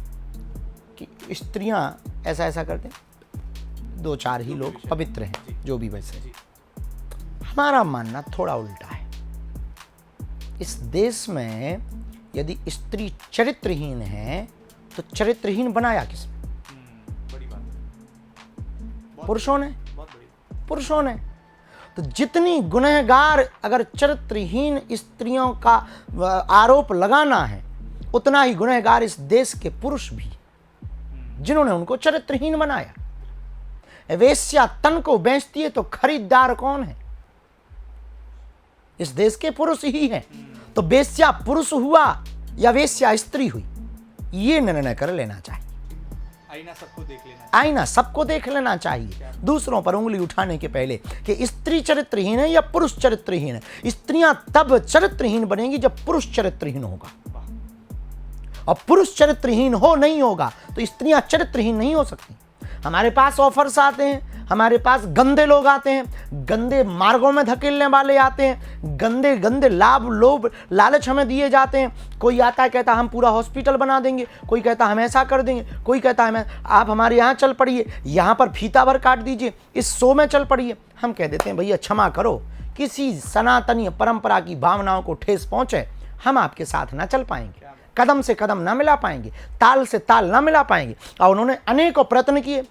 कि स्त्रियां ऐसा ऐसा करते हैं, 2-4 ही लोग पवित्र हैं, जो भी वैसे। हमारा मानना थोड़ा उल्टा है। इस देश में यदि स्त्री चरित्रहीन है तो चरित्रहीन बनाया किसने? बड़ी बात। पुरुषों ने। तो जितनी गुनहगार अगर चरित्रहीन स्त्रियों का आरोप लगाना है, उतना ही गुनहगार इस देश के पुरुष भी, जिन्होंने उनको चरित्रहीन बनाया। वेश्या तन को बेचती है तो खरीदार कौन है? इस देश के पुरुष ही हैं। तो वेश्या पुरुष हुआ या वेश्या स्त्री हुई, ये निर्णय कर लेना चाहिए। आईना सबको देख लेना चाहिए, दूसरों पर उंगली उठाने के पहले कि स्त्री चरित्रहीन है या पुरुष चरित्रहीन है। स्त्रियां तब चरित्रहीन बनेंगी जब पुरुष चरित्रहीन होगा, और पुरुष चरित्रहीन नहीं होगा तो स्त्रियां चरित्रहीन नहीं हो सकती। हमारे पास ऑफर्स आते हैं, हमारे पास गंदे लोग आते हैं, गंदे मार्गों में धकेलने वाले आते हैं, गंदे गंदे लाभ लोभ लालच हमें दिए जाते हैं। कोई आता है कहता हम पूरा हॉस्पिटल बना देंगे, कोई कहता हम ऐसा कर देंगे, कोई कहता हमें आप हमारे यहाँ चल पड़िए, यहाँ पर फीता भर काट दीजिए, इस शो में चल पड़िए। हम कह देते हैं भैया क्षमा करो, किसी सनातनी परंपरा की भावनाओं को ठेस पहुँचे, हम आपके साथ ना चल पाएंगे। कदम से कदम ना मिला पाएंगे, ताल से ताल ना मिला पाएंगे। और उन्होंने अनेकों प्रयत्न किए।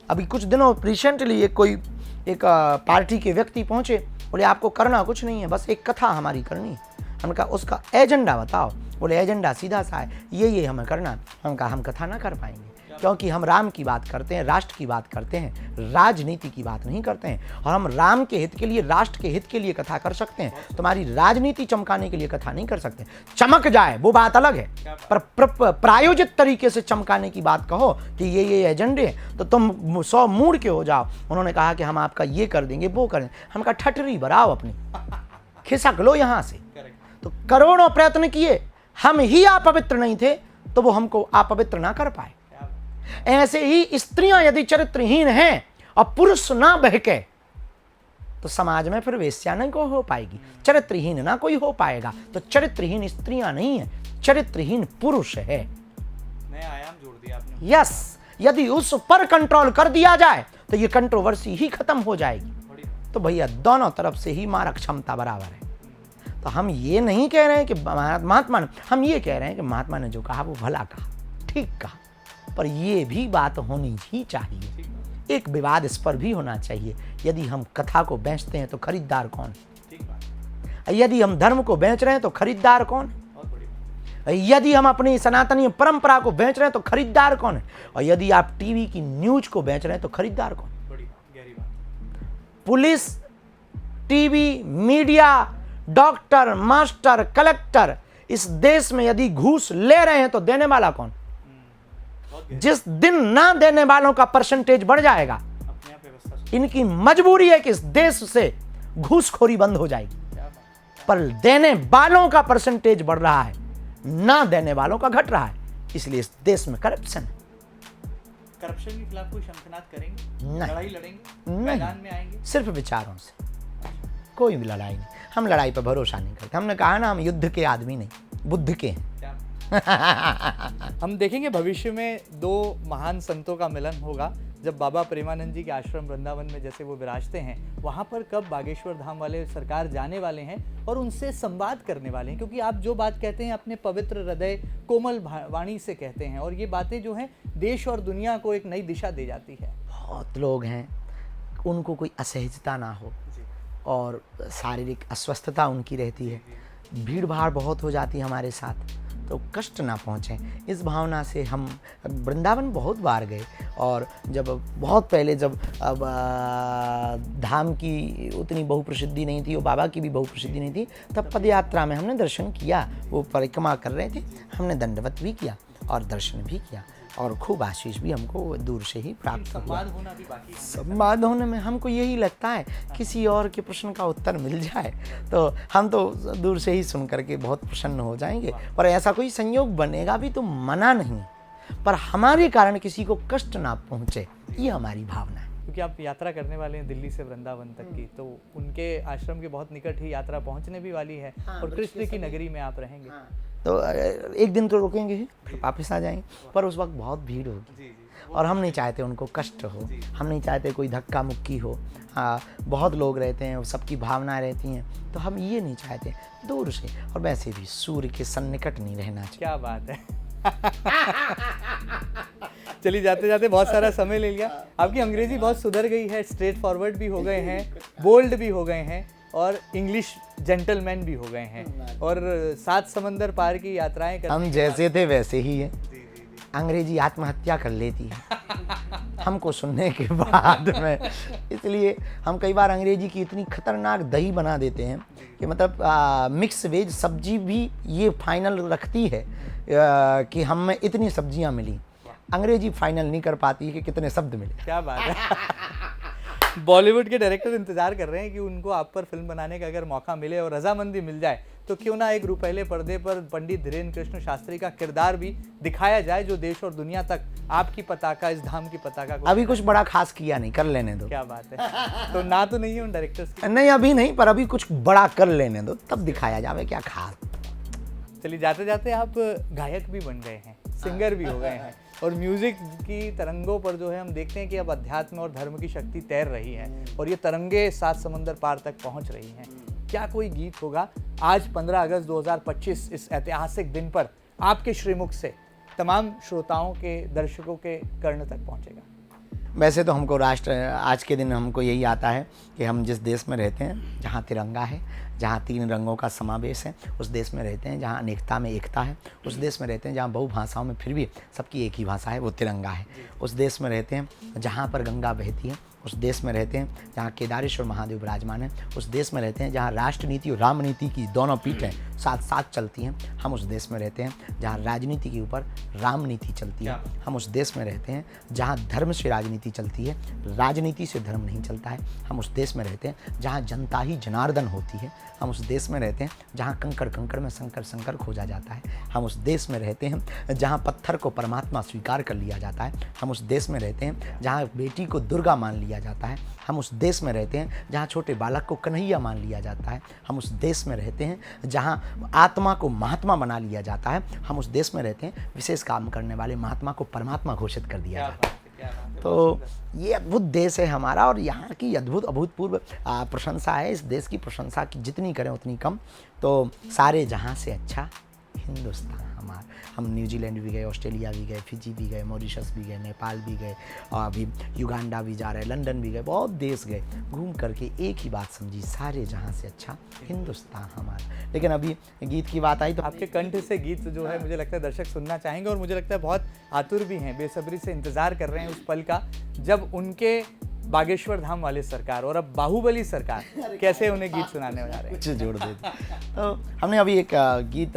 अभी कुछ दिनों रिसेंटली एक पार्टी के व्यक्ति पहुंचे, बोले आपको करना कुछ नहीं है, बस एक कथा हमारी करनी है। हमने कहा उसका एजेंडा बताओ। बोले एजेंडा सीधा सा है, ये हमें करना है। हम कहा हम कथा ना कर पाएंगे, क्योंकि हम राम की बात करते हैं, राष्ट्र की बात करते हैं, राजनीति की बात नहीं करते हैं। और हम राम के हित के लिए, राष्ट्र के हित के लिए कथा कर सकते हैं, तुम्हारी राजनीति चमकाने के लिए कथा नहीं कर सकते। चमक जाए वो बात अलग है, पर प्रायोजित तरीके से चमकाने की बात कहो कि ये एजेंडे हैं, तो तुम 100 मूड के हो जाओ। उन्होंने कहा कि हम आपका ये कर देंगे, वो कर देंगे। हम कहा ठटरी भराओ अपनी, खिसक लो यहाँ से। तो करोड़ों प्रयत्न किए, हम ही अपवित्र नहीं थे तो वो हमको अपवित्र ना कर पाए। ऐसे ही स्त्रियां यदि चरित्रहीन हैं और पुरुष ना बहके तो समाज में फिर वेश्या नहीं को हो पाएगी, चरित्रहीन ना कोई हो पाएगा। तो चरित्रहीन स्त्रियां नहीं है, चरित्रहीन पुरुष है। नया आयाम जोड़ दिया आपने। यस, यदि उस पर कंट्रोल कर दिया जाए तो ये कंट्रोवर्सी ही खत्म हो जाएगी। तो भैया दोनों तरफ से ही मारक क्षमता बराबर है। तो हम ये नहीं कह रहे हैं कि महात्मा ने, हम ये कह रहे हैं कि महात्मा ने जो कहा वो भला कहा, ठीक कहा, पर ये भी बात होनी ही चाहिए। एक विवाद इस पर भी होना चाहिए, यदि हम कथा को बेचते हैं तो खरीदार कौन? यदि हम धर्म को बेच रहे हैं तो खरीदार कौन? यदि हम अपनी सनातनी परंपरा को बेच रहे हैं तो खरीदार कौन है? और यदि आप टीवी की न्यूज को बेच रहे हैं तो खरीदार कौन? Police, TV, media, doctor, master, collector, इस देश में यदि घूस ले रहे हैं तो देने वाला कौन? जिस दिन ना देने वालों का परसेंटेज बढ़ जाएगा, इनकी मजबूरी है कि इस देश से घूसखोरी बंद हो जाएगी। पर देने वालों का परसेंटेज बढ़ रहा है, ना देने वालों का घट रहा है, इसलिए इस देश में करप्शन है। करप्शन के खिलाफ कोई शंखनाद करेंगे? नहीं। लड़ाई लड़ेंगे? नहीं। मैदान में आएंगे? सिर्फ विचारों से, कोई भी लड़ाई नहीं। हम लड़ाई पर भरोसा नहीं करते। हमने कहा ना, हम युद्ध के आदमी नहीं, बुद्ध के हैं। हम देखेंगे भविष्य में 2 महान संतों का मिलन होगा, जब बाबा प्रेमानंद जी के आश्रम वृंदावन में जैसे वो विराजते हैं, वहाँ पर कब बागेश्वर धाम वाले सरकार जाने वाले हैं और उनसे संवाद करने वाले हैं। क्योंकि आप जो बात कहते हैं अपने पवित्र हृदय कोमल वाणी से कहते हैं, और ये बातें जो हैं देश और दुनिया को एक नई दिशा दे जाती है। बहुत लोग हैं, उनको कोई असहजता ना हो और शारीरिक अस्वस्थता उनकी रहती है, भीड़ भाड़ बहुत हो जाती है हमारे साथ, तो कष्ट ना पहुँचे, इस भावना से हम वृंदावन बहुत बार गए। और जब बहुत पहले, जब अब धाम की उतनी बहुप्रसिद्धि नहीं थी और बाबा की भी बहुप्रसिद्धि नहीं थी, तब पदयात्रा में हमने दर्शन किया। वो परिक्रमा कर रहे थे, हमने दंडवत भी किया और दर्शन भी किया, और खूब आशीष भी हमको दूर से ही प्राप्त हुआ। संवाद होना भी बाकी है। संवाद होने में हमको यही लगता है, किसी और के प्रश्न का उत्तर मिल जाए तो हम तो दूर से ही सुन करके बहुत प्रसन्न हो जाएंगे। और ऐसा कोई संयोग बनेगा भी तो मना नहीं, पर हमारे कारण किसी को कष्ट ना पहुँचे, ये हमारी भावना है। क्योंकि आप यात्रा करने वाले हैं दिल्ली से वृंदावन तक की, तो उनके आश्रम के बहुत निकट ही यात्रा पहुंचने भी वाली है। और कृष्ण की नगरी में आप रहेंगे। तो एक दिन तो रुकेंगे ही, फिर वापस आ जाएंगे, पर उस वक्त बहुत भीड़ होगी और हम नहीं चाहते उनको कष्ट हो, हम नहीं चाहते कोई धक्का मुक्की हो। बहुत लोग रहते हैं, सबकी भावनाएं रहती हैं, तो हम ये नहीं चाहते, दूर से। और वैसे भी सूर्य के सन्निकट नहीं रहना चाहिए। क्या बात है। चलिए, जाते जाते बहुत सारा समय ले लिया। आपकी अंग्रेजी बहुत सुधर गई है, स्ट्रेट फॉरवर्ड भी हो गए हैं, बोल्ड भी हो गए हैं, और इंग्लिश जेंटलमैन भी हो गए हैं, और 7 समंदर पार की यात्राएं करते हम जैसे थे वैसे ही हैं। अंग्रेजी आत्महत्या कर लेती है हमको सुनने के बाद में, इसलिए हम कई बार अंग्रेजी की इतनी खतरनाक दही बना देते हैं कि मतलब मिक्स वेज सब्जी भी ये फाइनल रखती है कि हम में इतनी सब्जियां मिली। अंग्रेजी फाइनल नहीं कर पाती कि कितने शब्द मिले। क्या बात है। बॉलीवुड के डायरेक्टर इंतजार कर रहे हैं कि उनको आप पर फिल्म बनाने का अगर मौका मिले और रजामंदी मिल जाए, तो क्यों ना एक रुपहले पर्दे पर पंडित धीरेन्द्र कृष्ण शास्त्री का किरदार भी दिखाया जाए, जो देश और दुनिया तक आपकी पताका, इस धाम की पताका को। अभी कुछ बड़ा खास किया नहीं, कर लेने दो। क्या बात है। तो ना तो नहीं है उन डायरेक्टर्स की? नहीं, अभी नहीं, पर अभी कुछ बड़ा कर लेने दो, तब दिखाया जावे क्या खास। चलिए, जाते जाते आप गायक भी बन गए हैं, सिंगर भी हो गए हैं, और म्यूजिक की तरंगों पर जो है हम देखते हैं कि अब अध्यात्म और धर्म की शक्ति तैर रही है, और ये तरंगे 7 समंदर पार तक पहुंच रही हैं। क्या कोई गीत होगा आज 15 अगस्त 2025 इस ऐतिहासिक दिन पर आपके श्रीमुख से तमाम श्रोताओं के, दर्शकों के कर्ण तक पहुंचेगा? वैसे तो हमको राष्ट्र, आज के दिन हमको यही आता है कि हम जिस देश में रहते हैं, जहाँ तिरंगा है, जहाँ 3 रंगों का समावेश है, उस देश में रहते हैं। जहाँ अनेकता में एकता है, उस देश में रहते हैं। जहाँ बहुभाषाओं में फिर भी सबकी एक ही भाषा है, वो तिरंगा है, उस देश में रहते हैं। जहाँ पर गंगा बहती है, उस देश में रहते हैं। जहाँ केदारेश्वर महादेव विराजमान है, उस देश में रहते हैं। जहाँ राष्ट्रनीति और रामनीति की दोनों पीठें साथ साथ चलती हैं, हम उस देश में रहते हैं। जहाँ राजनीति के ऊपर रामनीति चलती है, हम उस देश में रहते हैं। जहाँ धर्म से राजनीति चलती है, राजनीति से धर्म नहीं चलता है, हम उस देश में रहते हैं। जहाँ जनता ही जनार्दन होती है, हम उस देश में रहते हैं। जहाँ कंकड़ कंकड़ में शंकर शंकर खोजा जाता है, हम उस देश में रहते हैं। जहाँ पत्थर को परमात्मा स्वीकार कर लिया जाता है, हम उस देश में रहते हैं। जहाँ बेटी को दुर्गा मान लिया जाता है, हम उस देश में रहते हैं। जहाँ छोटे बालक को कन्हैया मान लिया जाता है, हम उस देश में रहते हैं। जहाँ आत्मा को महात्मा बना लिया जाता है, हम उस देश में रहते हैं। विशेष काम करने वाले महात्मा को परमात्मा घोषित कर दिया जाता है। तो ये अद्भुत देश है हमारा, और यहाँ की अद्भुत अभूतपूर्व प्रशंसा है। इस देश की प्रशंसा की जितनी करें उतनी कम। तो सारे जहाँ से अच्छा हिंदुस्तान हमारा। हम न्यूजीलैंड भी गए, ऑस्ट्रेलिया भी गए, फिजी भी गए, मॉरिशस भी गए, नेपाल भी गए, और अभी युगांडा भी जा रहे हैं, लंदन भी गए, बहुत देश गए। घूम करके एक ही बात समझी, सारे जहाँ से अच्छा हिंदुस्तान हमारा। लेकिन अभी गीत की बात आई तो आपके कंठ से गीत जो है मुझे लगता है दर्शक सुनना चाहेंगे, और मुझे लगता है बहुत आतुर भी हैं, बेसब्री से इंतजार कर रहे हैं उस पल का जब उनके बागेश्वर धाम वाले सरकार और अब बाहुबली सरकार कैसे उन्हें गीत सुनाने जा रहे हैं। कुछ जोड़ देते। तो हमने अभी एक गीत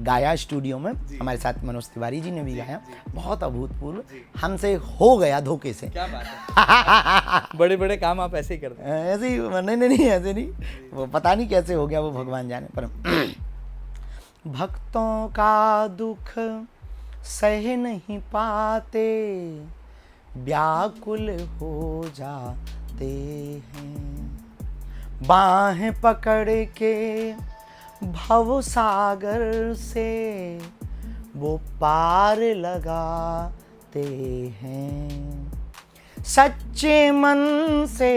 गाया स्टूडियो में, हमारे साथ मनोज तिवारी जी ने भी गाया, बहुत अभूतपूर्व, हमसे हो गया धोखे से। क्या बात है। बड़े बड़े काम आप ऐसे ही करते हैं। ऐसे ही नहीं ऐसे नहीं, वो पता नहीं कैसे हो गया, वो भगवान जाने। पर भक्तों का दुख सह नहीं पाते, व्याकुल हो जाते हैं, बाहें पकड़ के भव सागर से वो पार लगाते हैं। सच्चे मन से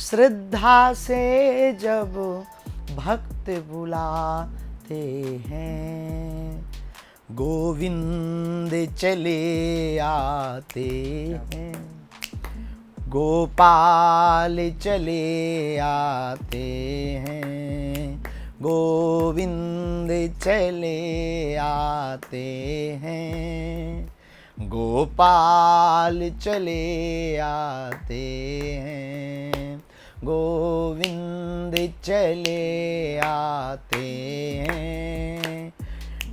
श्रद्धा से जब भक्त बुलाते हैं, गोविंद चले आते हैं, गोपाल चले आते हैं, गोविंद चले आते हैं, गोपाल चले आते हैं, गोविंद चले आते हैं,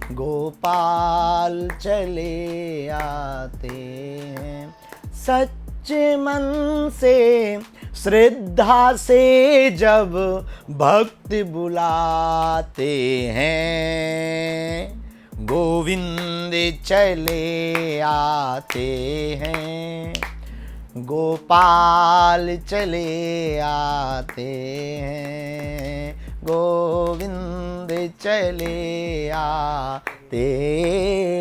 गोपाल चले आते हैं। सच्चे मन से श्रद्धा से जब भक्त बुलाते हैं, गोविंद चले आते हैं, गोपाल चले आते हैं, गोविंद चले आते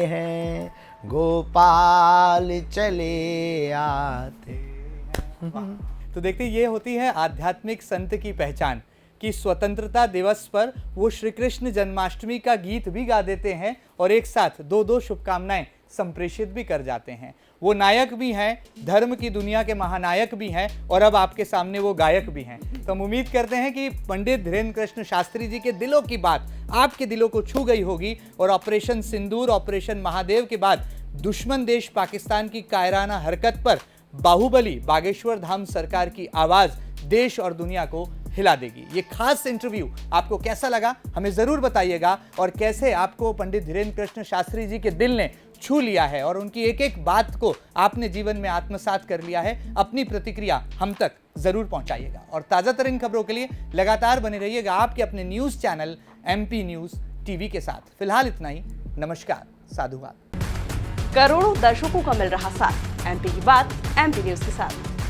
हैं, गोपाल चले आते हैं। तो देखते ये होती है आध्यात्मिक संत की पहचान कि स्वतंत्रता दिवस पर वो श्री कृष्ण जन्माष्टमी का गीत भी गा देते हैं और एक साथ 2-2 शुभकामनाएं संप्रेषित भी कर जाते हैं। वो नायक भी हैं, धर्म की दुनिया के महानायक भी हैं, और अब आपके सामने वो गायक भी हैं। तो हम उम्मीद करते हैं कि पंडित धीरेन्द्र कृष्ण शास्त्री जी के दिलों की बात आपके दिलों को छू गई होगी, और ऑपरेशन सिंदूर, ऑपरेशन महादेव के बाद दुश्मन देश पाकिस्तान की कायराना हरकत पर बाहुबली बागेश्वर धाम सरकार की आवाज देश और दुनिया को हिला देगी। ये खास इंटरव्यू आपको कैसा लगा हमें जरूर बताइएगा, और कैसे आपको पंडित धीरेन्द्र कृष्ण शास्त्री जी के दिल ने छू लिया है और उनकी एक एक बात को आपने जीवन में आत्मसात कर लिया है। अपनी प्रतिक्रिया हम तक जरूर पहुंचाइएगा, और ताजा तरीन खबरों के लिए लगातार बने रहिएगा आपके अपने news channel MP news TV के साथ। फिलहाल इतना ही, नमस्कार, साधुवाद। करोड़ों दर्शकों का मिल रहा साथ, MP की बात MP न्यूज के साथ।